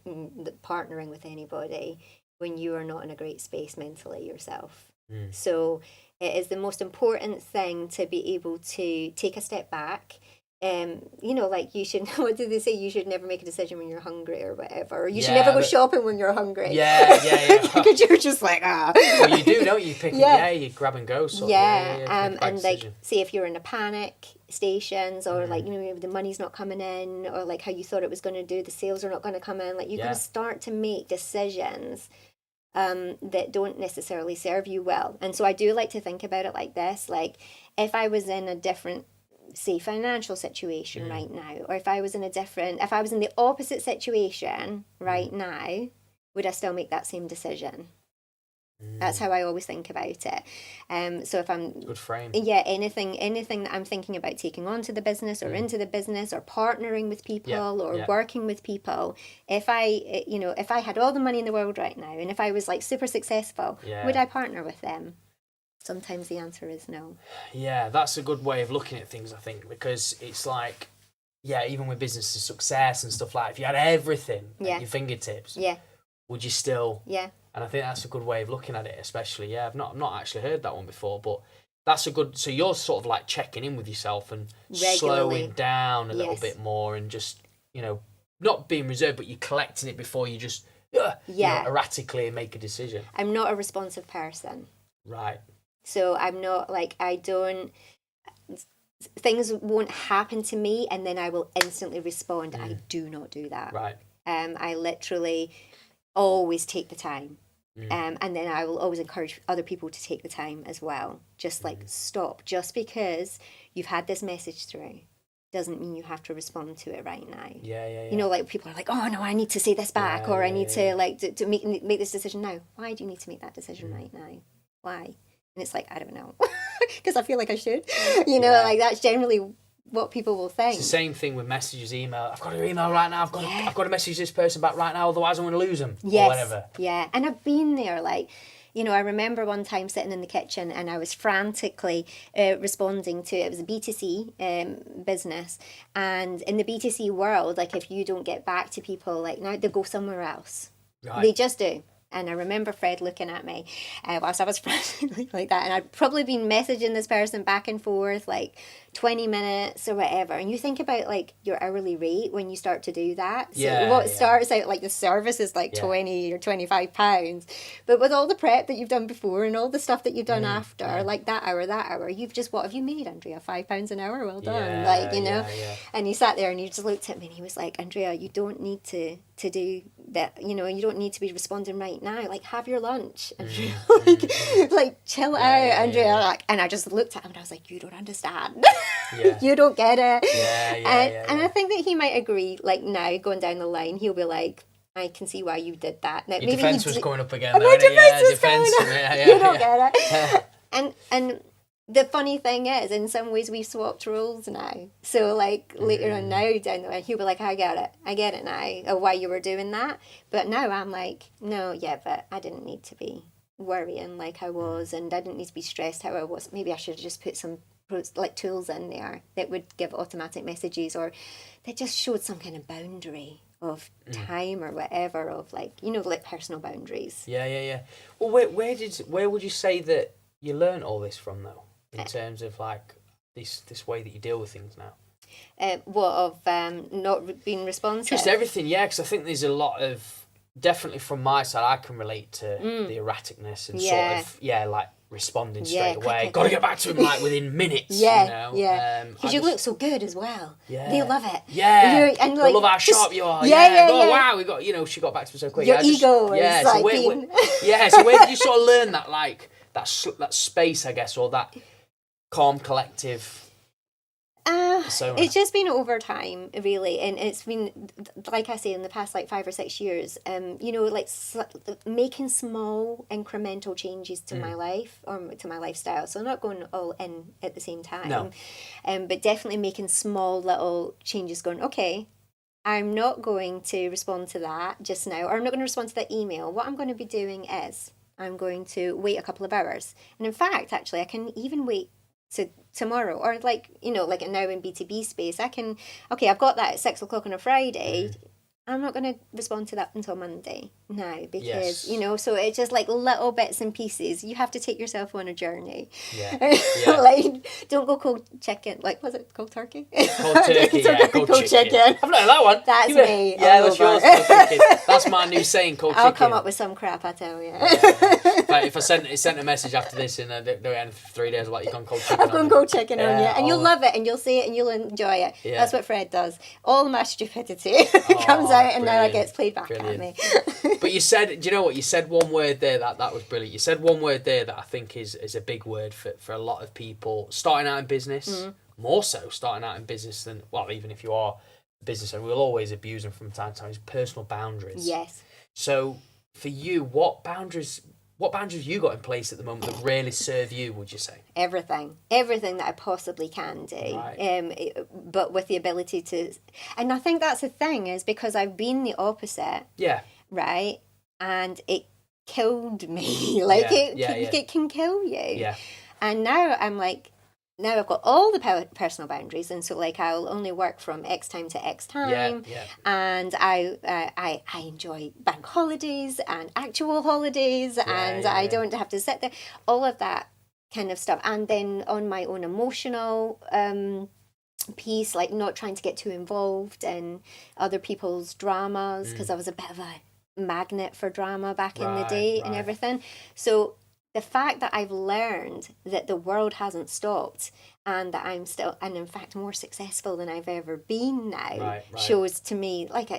partnering with anybody when you are not in a great space mentally yourself. So it is the most important thing to be able to take a step back. Like you should, what did they say? You should never make a decision when you're hungry or whatever. Or you should never go shopping when you're hungry. Yeah. Because you're just like, Well, you do, don't you? You grab and go. Sort of. And like, say if you're in a panic stations or like, the money's not coming in or like how you thought it was going to do, the sales are not going to come in. Like you're going to start to make decisions that don't necessarily serve you well. And so I do like to think about it like this. Like if I was in a different, say, financial situation right now, or if I was in the opposite situation right now, would I still make that same decision? That's how I always think about it. So if I'm good frame, anything that I'm thinking about taking on to the business or into the business or partnering with people or working with people, if I had all the money in the world right now and if I was like super successful, would I partner with them? Sometimes the answer is no. Yeah, that's a good way of looking at things, I think, because it's like, even with business success and stuff like that, if you had everything at your fingertips, would you still? Yeah. And I think that's a good way of looking at it, especially. I've not actually heard that one before, but that's a good. So you're sort of like checking in with yourself and regularly slowing down a little bit more, and just not being reserved, but you're collecting it before you just erratically make a decision. I'm not a responsive person. Right. So I'm not like things won't happen to me and then I will instantly respond. I do not do that. Right. I literally always take the time. And then I will always encourage other people to take the time as well. Just like stop. Just because you've had this message through doesn't mean you have to respond to it right now. Yeah. Like people are like, oh no, I need to say this back, or I need to like to make this decision now. Why do you need to make that decision right now? Why? And it's like, I don't know, because I feel like I should. Like that's generally what people will think. It's the same thing with messages, email. I've got to email right now. I've got to message this person back right now, otherwise I'm going to lose them. Or whatever. Yeah, and I've been there. Like, I remember one time sitting in the kitchen and I was frantically responding to, it was a B2C business. And in the B2C world, like if you don't get back to people, like now they go somewhere else. Right. They just do. And I remember Fred looking at me whilst I was frantically like that. And I'd probably been messaging this person back and forth like 20 minutes or whatever. And you think about like your hourly rate when you start to do that. So starts out like the service is like 20 or 25 pounds. But with all the prep that you've done before and all the stuff that you've done after, like that hour, you've just, what have you made, Andrea? £5 an hour? Well done. And he sat there and he just looked at me and he was like, Andrea, you don't need to do that, you don't need to be responding right now. Like, have your lunch, Andrea. like chill out, Andrea. Like, and I just looked at him and I was like, you don't understand. You don't get it. And I think that he might agree. Like now, going down the line, he'll be like, I can see why you did that. Now, your maybe defense was going up again. My defense was going up. You don't get it. And the funny thing is, in some ways, we've swapped roles now. So, like, later on now, down the line, he'll be like, I get it now, of why you were doing that. But now I'm like, no, but I didn't need to be worrying like I was, and I didn't need to be stressed how I was. Maybe I should have just put some like tools in there that would give automatic messages, or that just showed some kind of boundary of time or whatever, of like, you know, like personal boundaries. Yeah. Well, where would you say that you learn all this from, though, in terms of like this way that you deal with things now? Not being responsive? Just everything, yeah, because I think there's a lot of, definitely from my side, I can relate to the erraticness and sort of, like responding straight away. Got to get back to him like within minutes, you know? Because you look so good as well. Yeah. They love it. Yeah. And like, love how sharp you are. Wow, we got, she got back to me so quick. Your ego is so like so where did you sort of learn that, like, that space, I guess, or that calm, collective... It's just been over time, really, and it's been, like I say, in the past like 5 or 6 years, like making small incremental changes to my life or to my lifestyle. So not going all in at the same time, but definitely making small little changes. Going, okay, I'm not going to respond to that just now, or I'm not going to respond to that email. What I'm going to be doing is I'm going to wait a couple of hours, and in fact, actually, I can even wait to tomorrow, or like, like now in B2B space, I've got that at 6 o'clock on a Friday. I'm not going to respond to that until Monday now, because, so it's just like little bits and pieces. You have to take yourself on a journey. Like, don't go cold chicken. Like, was it cold turkey? Cold turkey, cold chicken. I've not heard that one. That's me. Yeah, that's yours, cold chicken. That's my new saying, cold chicken. I'll come up with some crap, I tell you. If I sent a message after this and do it in 3 days, like, you've gone cold chicken. I've gone cold chicken on you. And you'll love it, and you'll say it, and you'll enjoy it. Yeah. That's what Fred does. All my stupidity comes out, and now it gets played back at me. But you said, do you know what? You said one word there that was brilliant. You said one word there that I think is a big word for a lot of people starting out in business, more so starting out in business than, well, even if you are a business owner, we'll always abuse them from time to time, is personal boundaries. Yes. So for you, what boundaries have you got in place at the moment that really serve you, would you say? Everything that I possibly can do, right. But with the ability to, and I think that's the thing, is because I've been the opposite. Yeah. Right, and it killed me. Like it can kill you. Yeah. And now I'm like, now I've got all the personal boundaries, and so like I'll only work from X time to X time, and I enjoy bank holidays and actual holidays, and I don't have to sit there, all of that kind of stuff. And then on my own emotional piece, like not trying to get too involved in other people's dramas, because I was a bit of a magnet for drama back in the day and everything. So the fact that I've learned that the world hasn't stopped, and that I'm still, and in fact more successful than I've ever been now, shows to me, like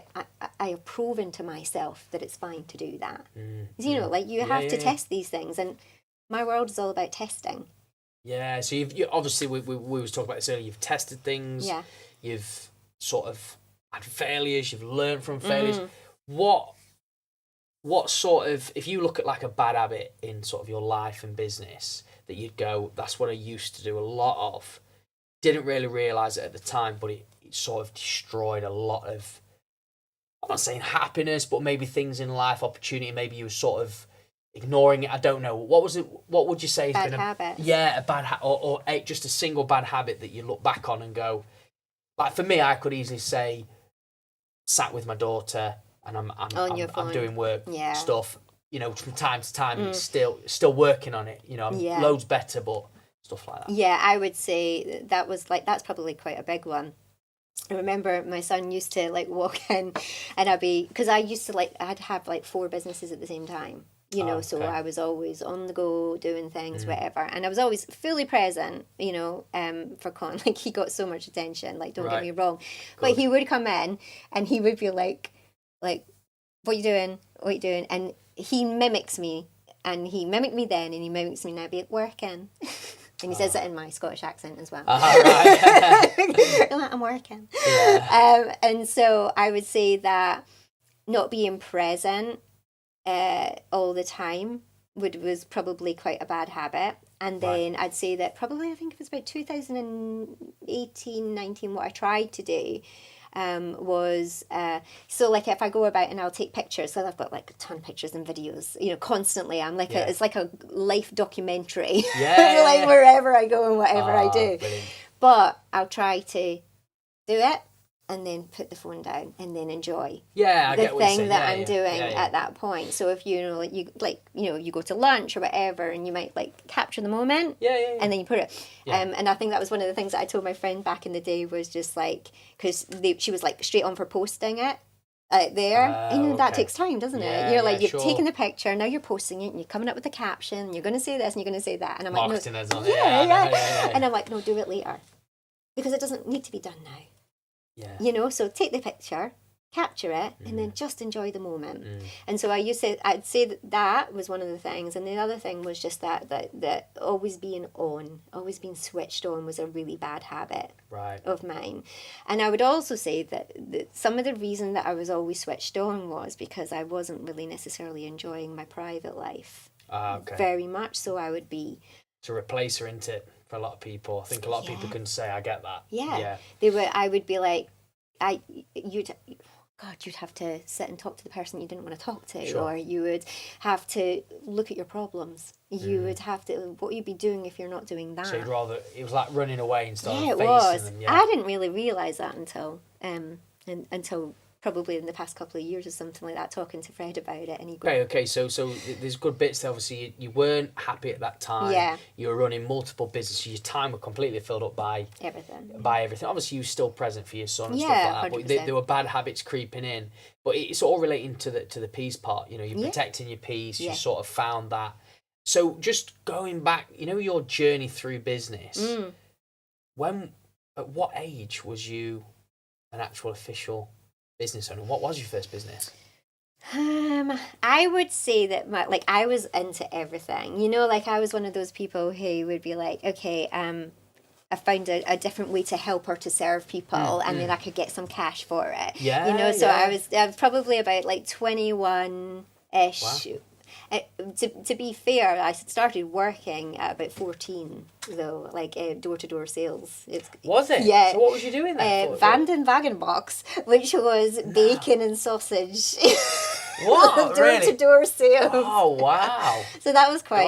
I have proven to myself that it's fine to do that. Like you have to test these things, and my world is all about testing. Yeah, so you obviously, we was talking about this earlier, you've tested things, you've sort of had failures, you've learned from failures. What sort of, if you look at like a bad habit in sort of your life and business that you'd go, that's what I used to do a lot of, didn't really realise it at the time, but it sort of destroyed a lot of, I'm not saying happiness, but maybe things in life, opportunity, maybe you were sort of ignoring it, I don't know. What was it? What would you say has been habit? Yeah, a bad habit, or just a single bad habit that you look back on and go, like for me, I could easily say, sat with my daughter and I'm doing work stuff, from time to time, and it's still working on it. I'm loads better, but stuff like that. Yeah, I would say that's probably quite a big one. I remember my son used to like walk in, and because I used to I'd have like 4 businesses at the same time. So I was always on the go doing things, whatever, and I was always fully present, for Con. Like, he got so much attention, like, don't get me wrong. Good. But he would come in and he would be like, what you doing? And he mimics me, and he mimicked me then, and he mimics me now, be like, working. And he says it in my Scottish accent as well. Right. I'm working. Yeah. And so I would say that not being present all the time was probably quite a bad habit. And then I'd say that probably, I think it was about 2018, 19, what I tried to do was so like if I go about and I'll take pictures, so I've got like a ton of pictures and videos, constantly. I'm like it's like a life documentary, like wherever I go and whatever I do. Brilliant. But I'll try to do it and then put the phone down and then enjoy the thing that I'm doing at that point. So if you go to lunch or whatever, and you might like capture the moment, and then you put it. And I think that was one of the things that I told my friend back in the day, was just like, because she was like straight on for posting it out there. That takes time, doesn't it? You're like, you're taking the picture, now you're posting it, and you're coming up with the caption, you're going to say this and you're going to say that, and I'm like, marketing as well. And I'm like, no, do it later, because it doesn't need to be done now. So take the picture, capture it, and then just enjoy the moment. And so I'd say that was one of the things. And the other thing was just that always being switched on was a really bad habit of mine. And I would also say that some of the reason that I was always switched on was because I wasn't really necessarily enjoying my private life very much. So I would be... To replace her, isn't it? For a lot of people, I think a lot of people can say, "I get that." I would be like, you'd have to sit and talk to the person you didn't want to talk to, or you would have to look at your problems. You would have to. What you'd be doing if you're not doing that? So you'd rather, it was like running away instead of facing them. I didn't really realise that until probably in the past couple of years or something like that, talking to Fred about it. And he goes, so there's good bits. Obviously, you weren't happy at that time. You were running multiple businesses. Your time was completely filled up by everything. Obviously, you were still present for your son and stuff like that. 100%. But there were bad habits creeping in. But it's all relating to the peace part. You're protecting your peace. You sort of found that. So just going back, your journey through business. At what age was you an actual official business owner? What was your first business? I would say that I was into everything. I was one of those people who would be like, okay, I found a different way to help or to serve people, and then I could get some cash for it. I was probably about like 21-ish. Wow. To be fair, I started working at about 14, though, like door-to-door sales. Was it? Yeah. So what was you doing then? Wagenbox, which was bacon and sausage. What? Door-to-door sales. Oh, wow. So that was quite,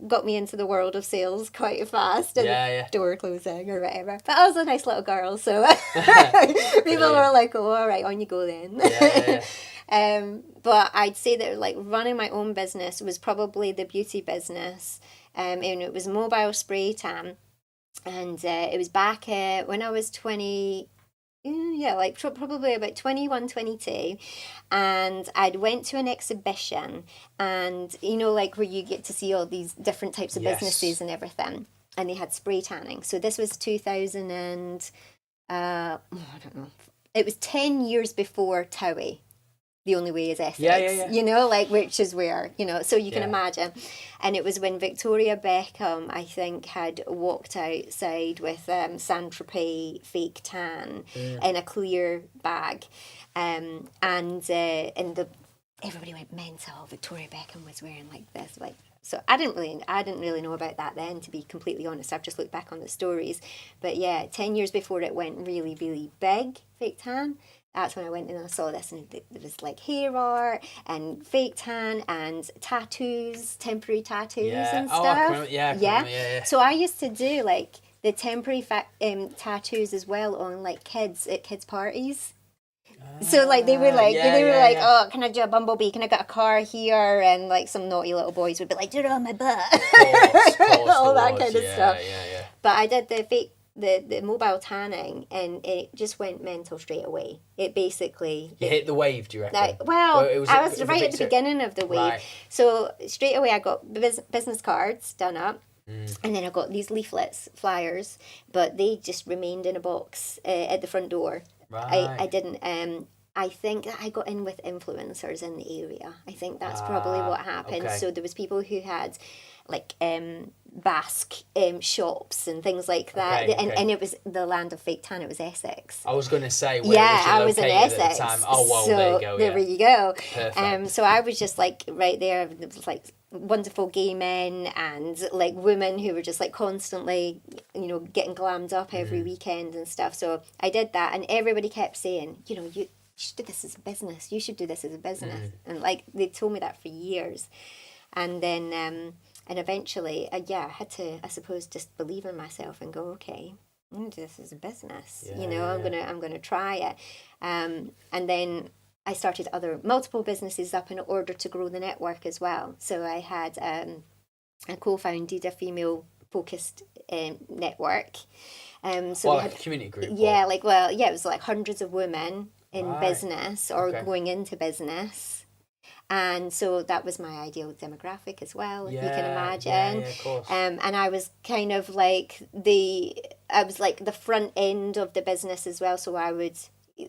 got me into the world of sales quite fast, and door closing or whatever. But I was a nice little girl, so people were like, oh, all right, on you go then. But I'd say that like running my own business was probably the beauty business, and it was mobile spray tan, and it was back when I was 20, probably about 21, 22, and I'd went to an exhibition, and like where you get to see all these different types of businesses and everything, and they had spray tanning. So this was 2000 and I don't know, it was 10 years before Towie. The only way is Essex, which is where, so you can imagine. And it was when Victoria Beckham, I think, had walked outside with Saint-Tropez fake tan in a clear bag. And everybody went mental. Victoria Beckham was wearing like this, so I didn't really know about that then, to be completely honest. I've just looked back on the stories. But 10 years before it went really, really big, fake tan, that's when I went and I saw this, and there was like hair art and fake tan and tattoos, temporary tattoos and stuff. So I used to do like the temporary tattoos as well on like kids at kids' parties. So like they were like oh, can I do a bumblebee? Can I get a car here? And like some naughty little boys would be like, do it on my butt, all that kind of stuff. But I did the fake. The mobile tanning, and it just went mental straight away. It basically... You hit the wave, do you reckon? I was right at the beginning of the wave. Right. So straight away I got business cards done up, and then I got these leaflets, flyers, but they just remained in a box at the front door. Right. I didn't... I think that I got in with influencers in the area. I think that's probably what happened. Okay. So there was people who had like Basque shops and things like that, and it was the land of fake tan. It was Essex. I was going to say, where I was in Essex at the time. Oh well, so, there you go. Perfect. So I was just like right there. It was like wonderful gay men and like women who were just like constantly, you know, getting glammed up every weekend and stuff. So I did that, and everybody kept saying, you know, you should do this as a business. You should do this as a business. And like they told me that for years. And then, and eventually, yeah, I had to, I suppose, just believe in myself and go, okay, I'm gonna do this as a business. You know, I'm gonna try it. And then I started multiple businesses up in order to grow the network as well. So I had I co-founded a female focused network. So we had a community group. Yeah, like it was like hundreds of women in business or going into business. And so that was my ideal demographic as well, if you can imagine. Yeah, of course. And I was kind of like the front end of the business as well. So I would,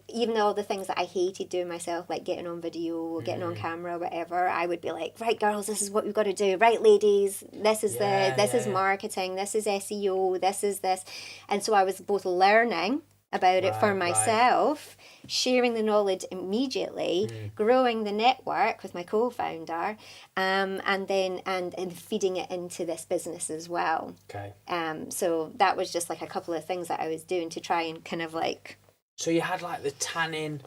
even all the things that I hated doing myself, like getting on video or getting on camera or whatever, I would be like, right, girls, this is what we've got to do. Right, ladies, this is is marketing, this is SEO, this is this. And so I was both learning about it for myself, sharing the knowledge immediately, growing the network with my co-founder, and then and feeding it into this business as well. Okay. So that was just like a couple of things that I was doing to try and kind of like. So you had like the tanning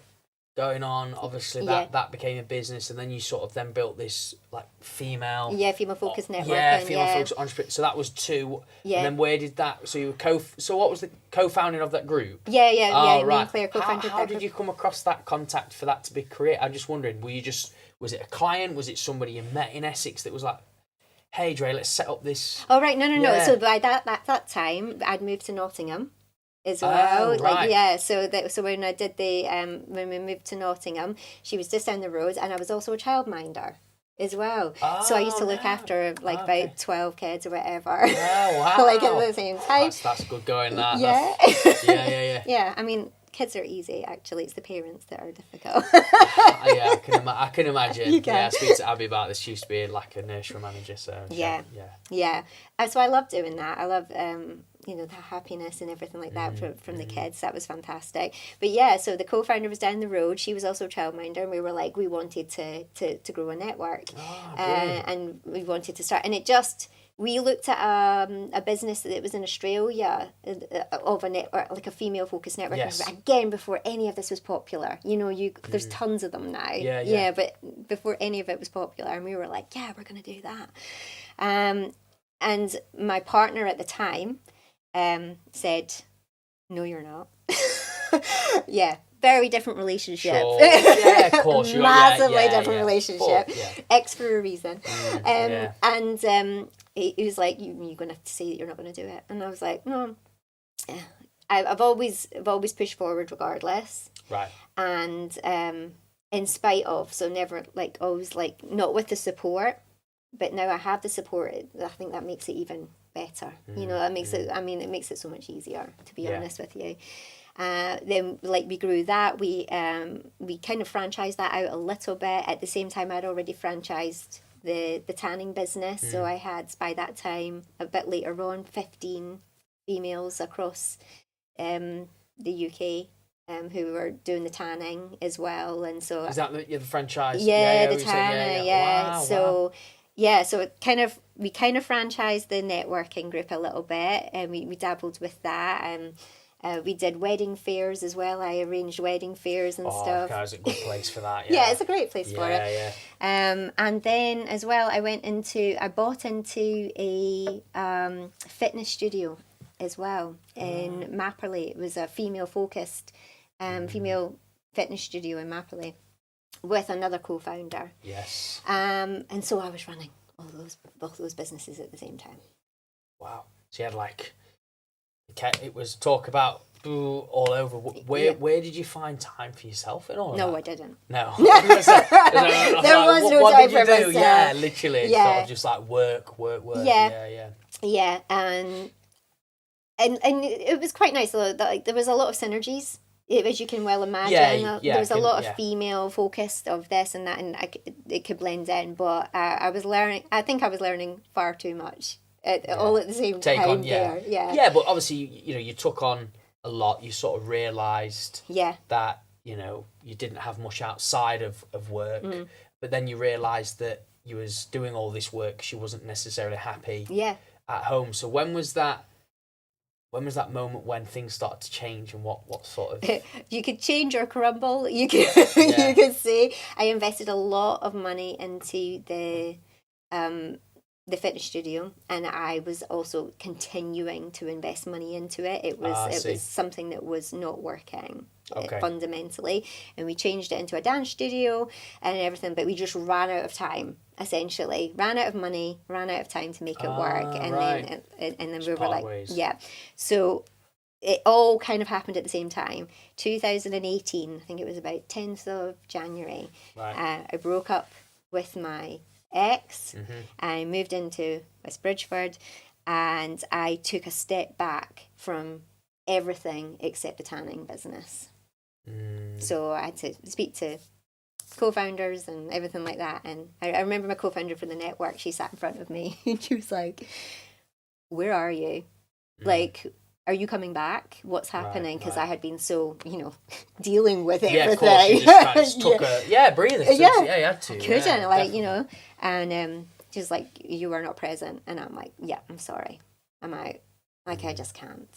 going on, obviously that became a business, and then you sort of then built this like female focused network. Focused entrepreneur. So that was two. Yeah. And then where did that? So you were so what was the co-founding of that group? Yeah. Right. Me and Claire co-founded How did you come across that contact for that to be created? I'm just wondering. Was it a client? Was it somebody you met in Essex that was like, hey, Drea, let's set up this? Oh right, no. So by that time, I'd moved to Nottingham as well. Right. So when I did when we moved to Nottingham, she was just down the road, and I was also a childminder as well. So I used to look after about 12 kids or whatever. Oh wow. Like at the same time. That's good going. That. Yeah. Yeah. Yeah, I mean, kids are easy. Actually, it's the parents that are difficult. Yeah, I can imagine. You can. Yeah, I speak to Abby about this. She used to be like a nursery manager, so Yeah. So I love doing that. I love the happiness and everything like that from the kids. That was fantastic. But yeah, so the co-founder was down the road. She was also a childminder, and we were like, we wanted to grow a network, and we wanted to start. And it just. We looked at a business that was in Australia of a network, like a female-focused network. Yes. Again, before any of this was popular. You know, there's tons of them now. Yeah, but before any of it was popular, and we were like, yeah, we're going to do that. And my partner at the time said, no, you're not. Yeah. Very different relationship. Sure. Yeah, of course. Massively different relationship. Ex for a reason. And he was like, you're going to have to say that you're not going to do it. And I was like, no. I've always pushed forward regardless. Right. And in spite of, so never like always like not with the support, but now I have the support. I think that makes it even better. You know, that makes it. I mean, it makes it so much easier. To be honest with you. Then we grew that. We kind of franchised that out a little bit. At the same time, I'd already franchised the tanning business. So I had, by that time, a bit later on, 15 females across the UK who were doing the tanning as well. And so is that the franchise? Yeah, the tanner. Wow, so. Wow. Yeah, so we kind of franchised the networking group a little bit, and we dabbled with that. We did wedding fairs as well. I arranged wedding fairs and stuff. Oh, it's a good place for that. Yeah, it's a great place for it. Yeah. And then as well, I bought into a fitness studio as well in Mapperley. It was a female-focused female fitness studio in Mapperley with another co-founder. Yes. And so I was running both those businesses at the same time. Wow. So you had it was talk about all over. Where did you find time for yourself and all that? No, I didn't. No. There was no time for myself. Yeah, literally. Yeah. Sort of just like work. Yeah. And it was quite nice though. There was a lot of synergies. As you can well imagine, there was a lot of female focused of this and that, and it could blend in. But I was learning. I think I was learning far too much. All at the same time. Yeah, but obviously, you took on a lot. You sort of realised that, you didn't have much outside of work. But then you realised that, you was doing all this work, she wasn't necessarily happy Yeah. at home. So when was that moment when things started to change, and what sort of... You could change or crumble. You could Yeah. you could say I invested a lot of money into the fitness studio, and I was also continuing to invest money into it. It was something that was not working fundamentally, and we changed it into a dance studio and everything, but we just ran out of time. Essentially, ran out of money, ran out of time to make it work, and right. then Just we were part like, ways. yeah. So it all kind of happened at the same time. 2018, I think it was about 10th of January. Right. I broke up with my ex. Mm-hmm. I moved into West Bridgeford, and I took a step back from everything except the tanning business. So I had to speak to co-founders and everything like that, and I remember my co-founder for the network, she sat in front of me and she was like, where are you? Like, are you coming back? What's happening? Because I had been so, dealing with everything. Yeah, of course. You just kind of took a breather. Yeah, you had to. I couldn't, definitely. And she's like, you were not present. And I'm like, yeah, I'm sorry. I'm out. Like, I just can't,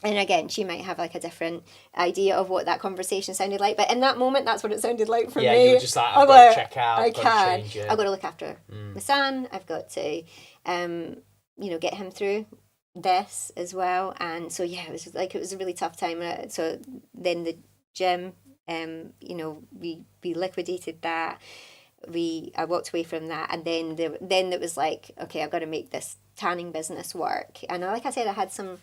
And again, she might have like a different idea of what that conversation sounded like, but in that moment, that's what it sounded like for me. Yeah, you were just like, I've got to check out. I can. Change it. I've got to look after my son. I've got to, get him through this as well. And so yeah, it was a really tough time. So then the gym, we liquidated that. I walked away from that, and then it was like, okay, I've got to make this tanning business work. And like I said, I had some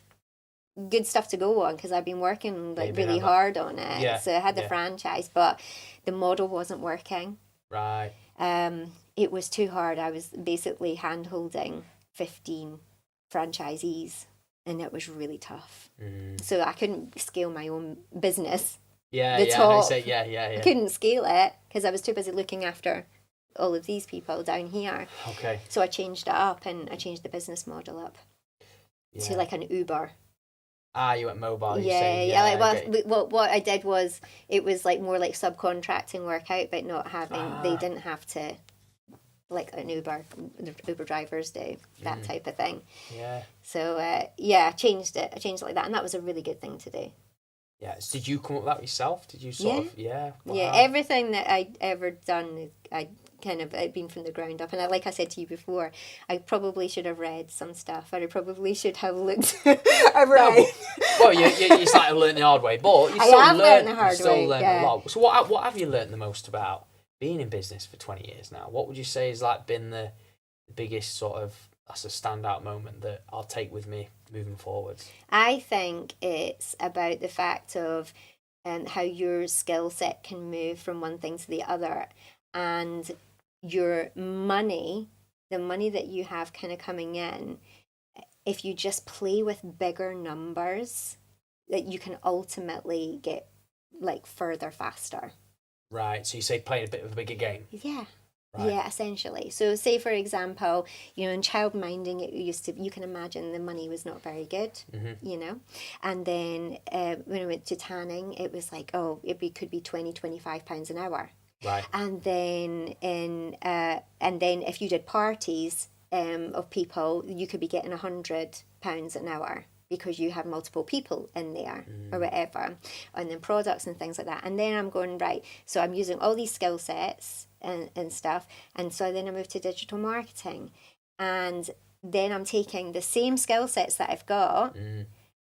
good stuff to go on because I've been working really hard on it. Yeah. So I had the franchise, but the model wasn't working. Right. It was too hard. I was basically hand-holding 15 franchisees, and it was really tough. So I couldn't scale my own business. I couldn't scale it because I was too busy looking after all of these people down here. Okay. So I changed it up, and I changed the business model up to like an Uber. You went mobile. What I did was, it was like more like subcontracting work out, but not having, they didn't have to, like an Uber drivers do, that type of thing. Yeah. So, I changed it. I changed it like that, and that was a really good thing to do. Yeah. So did you come up with that yourself? Did you sort of? Yeah. Wow. Yeah, everything that I'd ever done, I'd been from the ground up. And like I said to you before, I probably should have read some stuff, or I probably should have looked around. Well, you started learning the hard way, but you still learned the hard way. A lot. So what have you learned the most about being in business for 20 years now? What would you say has been the biggest sort of, that's a standout moment that I'll take with me moving forward? I think it's about the fact of how your skill set can move from one thing to the other, and your money, the money that you have kind of coming in, if you just play with bigger numbers, that you can ultimately get further faster. Right. So you say playing a bit of a bigger game. Yeah. Right. Yeah, essentially. So say, for example, in child minding, you can imagine the money was not very good, and then when I went to tanning, it was like, could be £20-25 an hour. Right. And then if you did parties of people, you could be getting £100 an hour because you have multiple people in there or whatever, and then products and things like that. And then I'm going, right, so I'm using all these skill sets and stuff, and so then I moved to digital marketing, and then I'm taking the same skill sets that I've got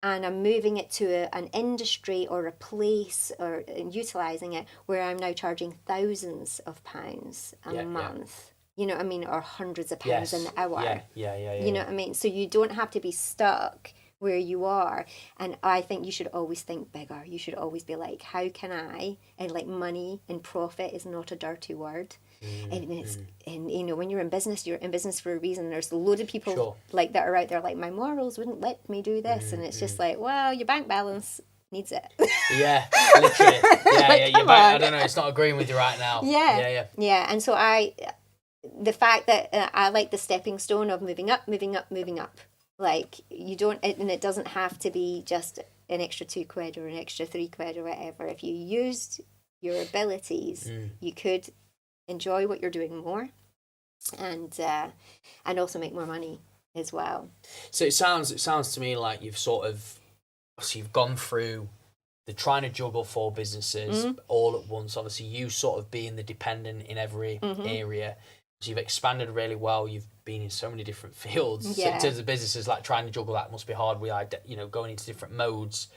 and I'm moving it to an industry or a place or utilising it where I'm now charging thousands of pounds a month. You know what I mean? Or hundreds of pounds an hour. Yeah. You know what I mean? So you don't have to be stuck where you are. And I think you should always think bigger. You should always be like, how can I? And money and profit is not a dirty word. And it's, and when you're in business for a reason. There's a load of people that are out there my morals wouldn't let me do this, and it's just well, your bank balance needs it. Yeah, literally. Yeah, your bank, I don't know, it's not agreeing with you right now. Yeah. And so the fact that I like the stepping stone of moving up. You don't, and it doesn't have to be just an extra £2 or an extra £3 or whatever. If you used your abilities, you could enjoy what you're doing more. and also make more money as well. So it sounds to me like you've you've gone through the trying to juggle 4 businesses all at once. Obviously, you sort of being the dependent in every area. So you've expanded really well. You've been in so many different fields. So in terms of businesses, like trying to juggle that must be hard. Going into different modes.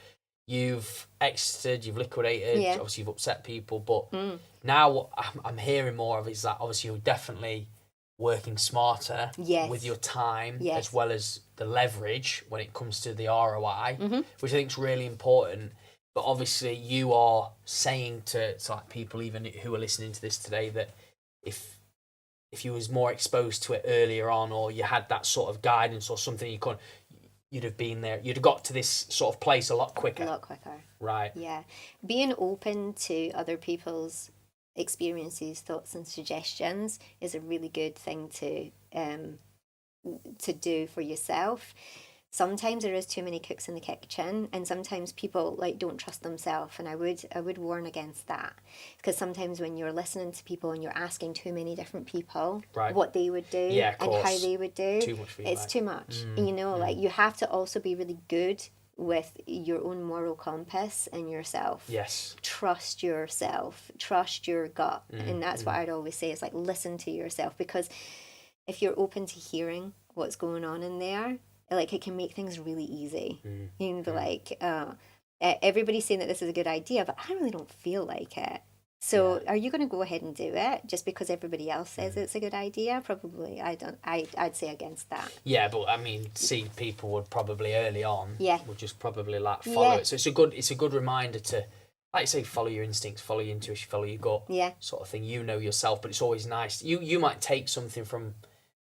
You've exited, you've liquidated. Obviously, you've upset people. But now what I'm hearing more of is that obviously you're definitely working smarter with your time as well as the leverage when it comes to the ROI, which I think is really important. But obviously you are saying to like people even who are listening to this today that if you was more exposed to it earlier on, or you had that sort of guidance or something, you'd have been there, you'd have got to this sort of place a lot quicker. Right. Yeah. Being open to other people's experiences, thoughts and suggestions is a really good thing to do for yourself. Sometimes there is too many cooks in the kitchen, and sometimes people like don't trust themselves, and I would warn against that, because sometimes when you're listening to people and you're asking too many different people what they would do and how they would do, it's too much. Like you have to also be really good with your own moral compass and yourself. Yes. Trust yourself, trust your gut. And that's what I'd always say is like listen to yourself, because if you're open to hearing what's going on in there, like it can make things really easy. You can be like, everybody's saying that this is a good idea, but I really don't feel like it. So are you going to go ahead and do it just because everybody else says it's a good idea? Probably. I'd say against that. Yeah, but I mean, people would probably early on would just probably like follow it. So it's a good reminder to, like you say, follow your instincts, follow your intuition, follow your gut, sort of thing. You know yourself, but it's always nice. You might take something from.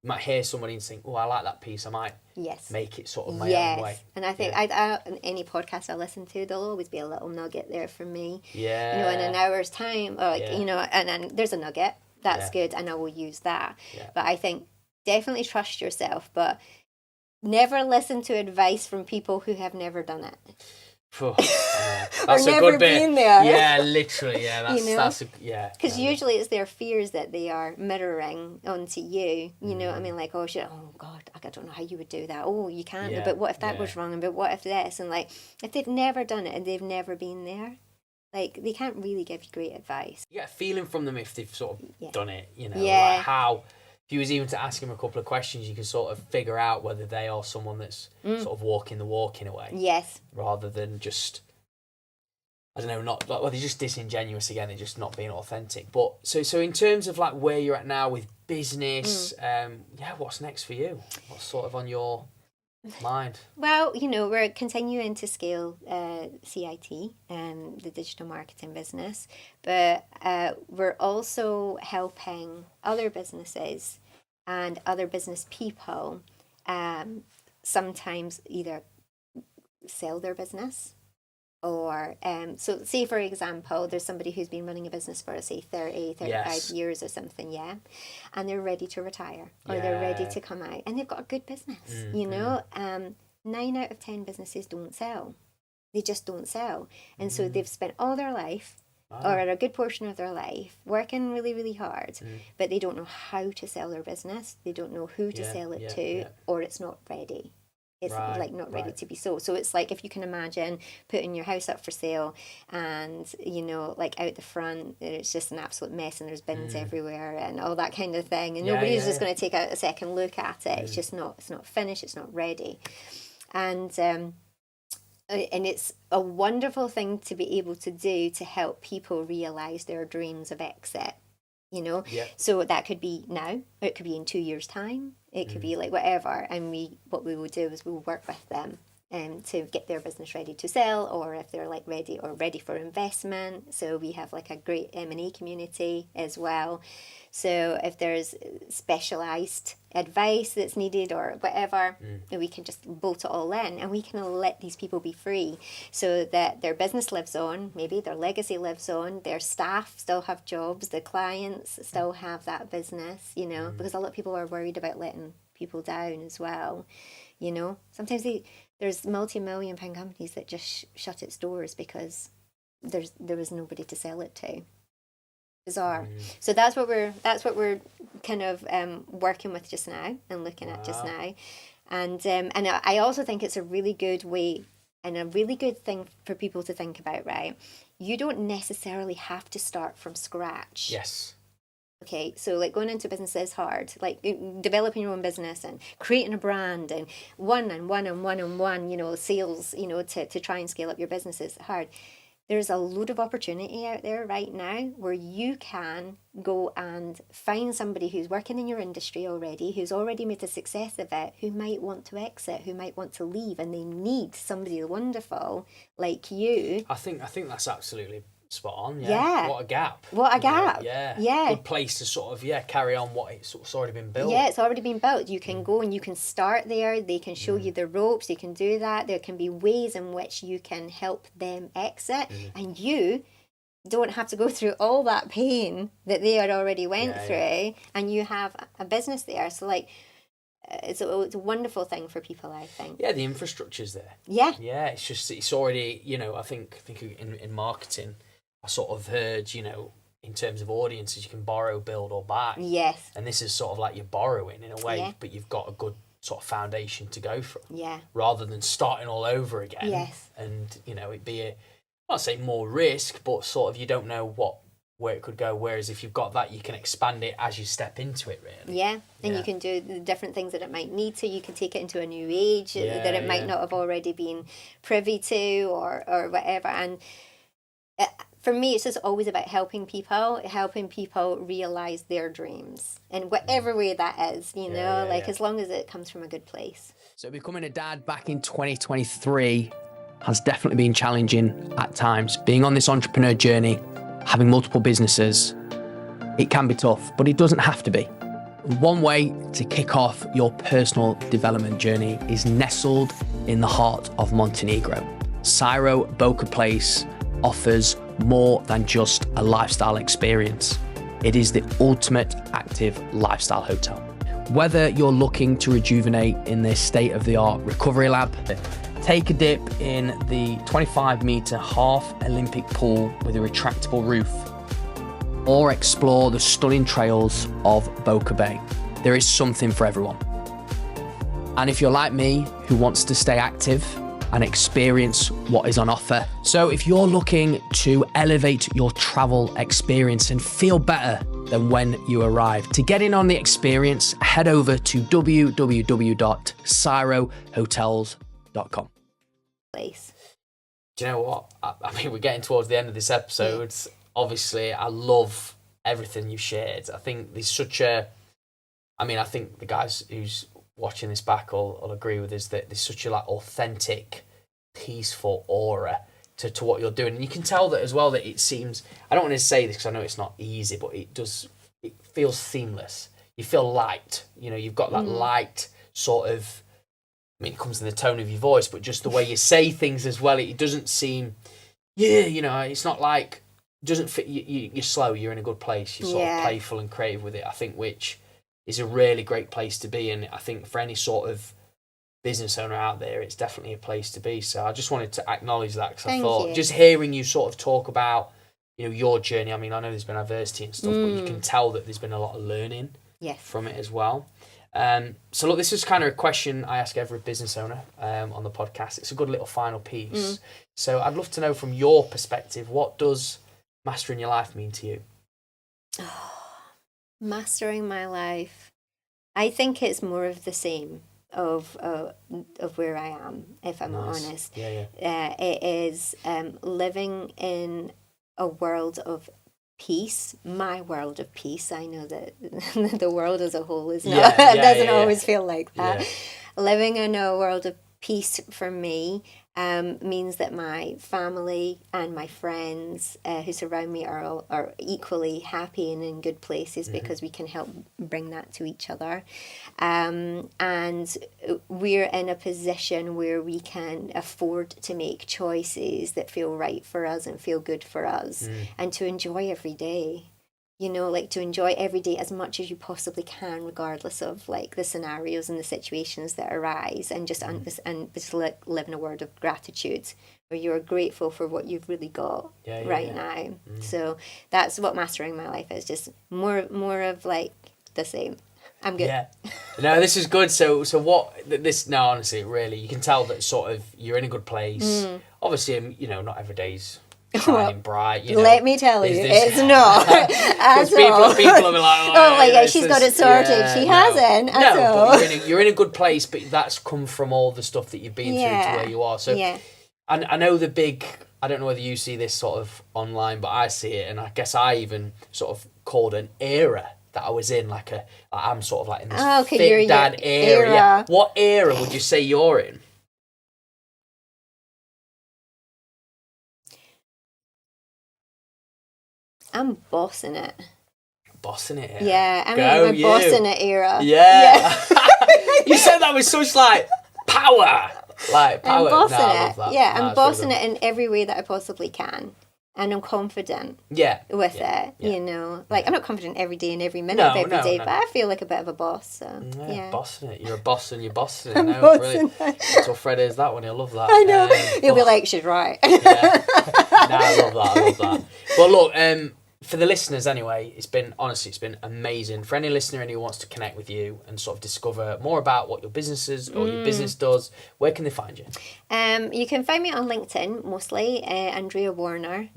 You might hear somebody and think, "Oh, I like that piece. I might make it sort of my own way." And I think in any podcast I listen to, there'll always be a little nugget there for me. Yeah. In an hour's time, or and there's a nugget that's good, and I will use that. Yeah. But I think definitely trust yourself, but never listen to advice from people who have never done it. That's or a never good bit. Been there. Yeah, literally. Yeah, that's because usually it's their fears that they are mirroring onto you. You know, I mean, like, oh God, I don't know how you would do that. Oh, you can't. But what if that goes wrong? And but what if this? And like, if they've never done it and they've never been there, like they can't really give you great advice. You get a feeling from them if they've sort of done it. Like how. If you was even to ask them a couple of questions, you can sort of figure out whether they are someone that's sort of walking the walk in a way. Yes. Rather than just, I don't know, they're just disingenuous again. They're just not being authentic. But so in terms of like where you're at now with business, what's next for you? What's sort of on your mind? Well, we're continuing to scale CIT, the digital marketing business, but we're also helping other businesses and other business people sometimes either sell their business or so say for example there's somebody who's been running a business for say 35 years or something, and they're ready to retire or they're ready to come out and they've got a good business. 9 out of 10 businesses don't sell. They just don't sell, and so they've spent all their life or a good portion of their life working really, really hard, but they don't know how to sell their business. They don't know who to sell it to, or it's not ready. It's not ready to be sold. So it's like if you can imagine putting your house up for sale and, like out the front, it's just an absolute mess and there's bins everywhere and all that kind of thing. And nobody's just going to take a second look at it. It's just it's not finished. It's not ready. And it's a wonderful thing to be able to do to help people realize their dreams of exit. So that could be now, or it could be in 2 years' time. It could be like whatever. And what we will do is we'll work with them to get their business ready to sell, or if they're like ready for investment. So we have like a great M&A community as well. So if there's specialized advice that's needed or whatever, we can just bolt it all in and we can let these people be free so that their business lives on, maybe their legacy lives on, their staff still have jobs, the clients still have that business, because a lot of people are worried about letting people down as well. Sometimes there's multi-million-pound companies that just shut its doors because there was nobody to sell it to. bizarre. So that's what we're kind of working with just now and looking at just now. And I also think it's a really good way and a really good thing for people to think about, right? You don't necessarily have to start from scratch. Yes. Okay, so like going into business is hard, like developing your own business and creating a brand and one, sales, to try and scale up your business is hard. There's a load of opportunity out there right now where you can go and find somebody who's working in your industry already, who's already made a success of it, who might want to exit, who might want to leave, and they need somebody wonderful like you. I think that's absolutely spot on. Yeah. What a gap. Yeah. Good place to sort of carry on what it's already been built. Yeah, it's already been built. You can go and you can start there. They can show you the ropes. You can do that. There can be ways in which you can help them exit, and you don't have to go through all that pain that they had already went through, and you have a business there. So like, it's a wonderful thing for people, I think. Yeah, the infrastructure's there. Yeah. Yeah, it's already, I think in marketing, I sort of heard, in terms of audiences, you can borrow, build, or buy. Yes. And this is sort of like you're borrowing in a way, but you've got a good sort of foundation to go from. Yeah. Rather than starting all over again. Yes. And, it'd be I'd say more risk, but sort of you don't know where it could go. Whereas if you've got that, you can expand it as you step into it, really. Yeah. And you can do the different things that it might need to. You can take it into a new age that it might not have already been privy to or whatever. And for me, it's just always about helping people realize their dreams in whatever way that is, as long as it comes from a good place. So becoming a dad back in 2023 has definitely been challenging at times. Being on this entrepreneur journey, having multiple businesses, it can be tough, but it doesn't have to be. One way to kick off your personal development journey is nestled in the heart of Montenegro. Syro Boca Place offers more than just a lifestyle experience. It is the ultimate active lifestyle hotel. Whether you're looking to rejuvenate in this state-of-the-art recovery lab, take a dip in the 25-meter half Olympic pool with a retractable roof, or explore the stunning trails of Boca Bay, there is something for everyone. And if you're like me, who wants to stay active and experience what is on offer. So if you're looking to elevate your travel experience and feel better than when you arrived, to get in on the experience, head over to www.syrohotels.com. Place. Do you know what? I mean, we're getting towards the end of this episode. Obviously, I love everything you've shared. I think there's such I think the guys who's watching this back will agree with us that there's such a authentic, peaceful aura to what you're doing. And you can tell that as well, that it seems, I don't want to say this because I know it's not easy, but it feels seamless. You feel light, you've got that light sort of, it comes in the tone of your voice, but just the way you say things as well, it doesn't seem, it's not like, it doesn't fit, you're slow, you're in a good place, you're sort of playful and creative with it, I think, which is a really great place to be. And I think for any sort of business owner out there, it's definitely a place to be. So I just wanted to acknowledge that, because I thought, just hearing you sort of talk about, your journey, I know there's been adversity and stuff, but you can tell that there's been a lot of learning from it as well. So look, this is kind of a question I ask every business owner on the podcast. It's a good little final piece. So I'd love to know from your perspective, what does mastering your life mean to you? Mastering my life, I think it's more of the same of where I am, if I'm honest. It is living in a world of peace, my world of peace. I know that the world as a whole is not, doesn't always feel like that. Living in a world of peace for me means that my family and my friends who surround me are equally happy and in good places, because we can help bring that to each other. And we're in a position where we can afford to make choices that feel right for us and feel good for us, and to enjoy every day. To enjoy every day as much as you possibly can, regardless of the scenarios and the situations that arise, and just live in a world of gratitude or you're grateful for what you've really got now. So that's what mastering my life is, just more of like the same. I'm good. Yeah. No, this is good. So what this, no, honestly, really, you can tell that sort of you're in a good place. Obviously, you know, not every day's shining bright. You know, let me tell you, it's not at all. People will be like, oh my God, she's got it sorted. Yeah, she hasn't at all. But you're in a good place, but that's come from all the stuff that you've been through to where you are. So, and I know I don't know whether you see this sort of online, but I see it, and I guess I even sort of called an era that I was in, I'm sort of like in this fit dad era. Yeah. What era would you say you're in? I'm bossing it. Bossing it? Yeah, I'm in my bossing it era. Yeah. You said that with such power. Power. I'm bossing it. Yeah, I'm bossing it in every way that I possibly can. And I'm confident with it, you know. I'm not confident every day and every minute of every day, but I feel like a bit of a boss. So, bossing it. You're a boss and you're bossing it. I'm bossing it. Until Fred hears that one, he'll love that. I know. He'll be like, she's right. I love that. Well, look, for the listeners anyway, it's been amazing. For any listener who wants to connect with you and sort of discover more about what your business is or your business does, where can they find you? You can find me on LinkedIn mostly, Andrea Warner,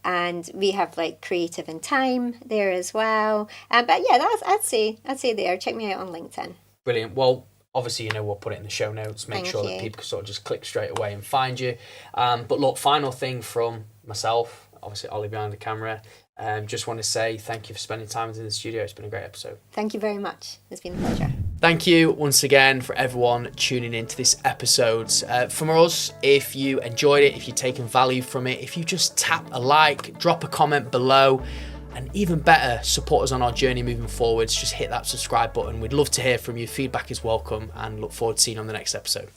and we have creative and time there as well. But yeah, I'd say there. Check me out on LinkedIn. Brilliant. Well, obviously, we'll put it in the show notes. Make sure that people can sort of just click straight away and find you. But look, final thing from myself. Obviously, Ollie behind the camera. Just want to say thank you for spending time with us in the studio. It's been a great episode. Thank you very much. It's been a pleasure. Thank you once again for everyone tuning into this episode. From us, if you enjoyed it, if you've taken value from it, if you just tap a like, drop a comment below, and even better, support us on our journey moving forwards, just hit that subscribe button. We'd love to hear from you. Feedback is welcome, and look forward to seeing you on the next episode.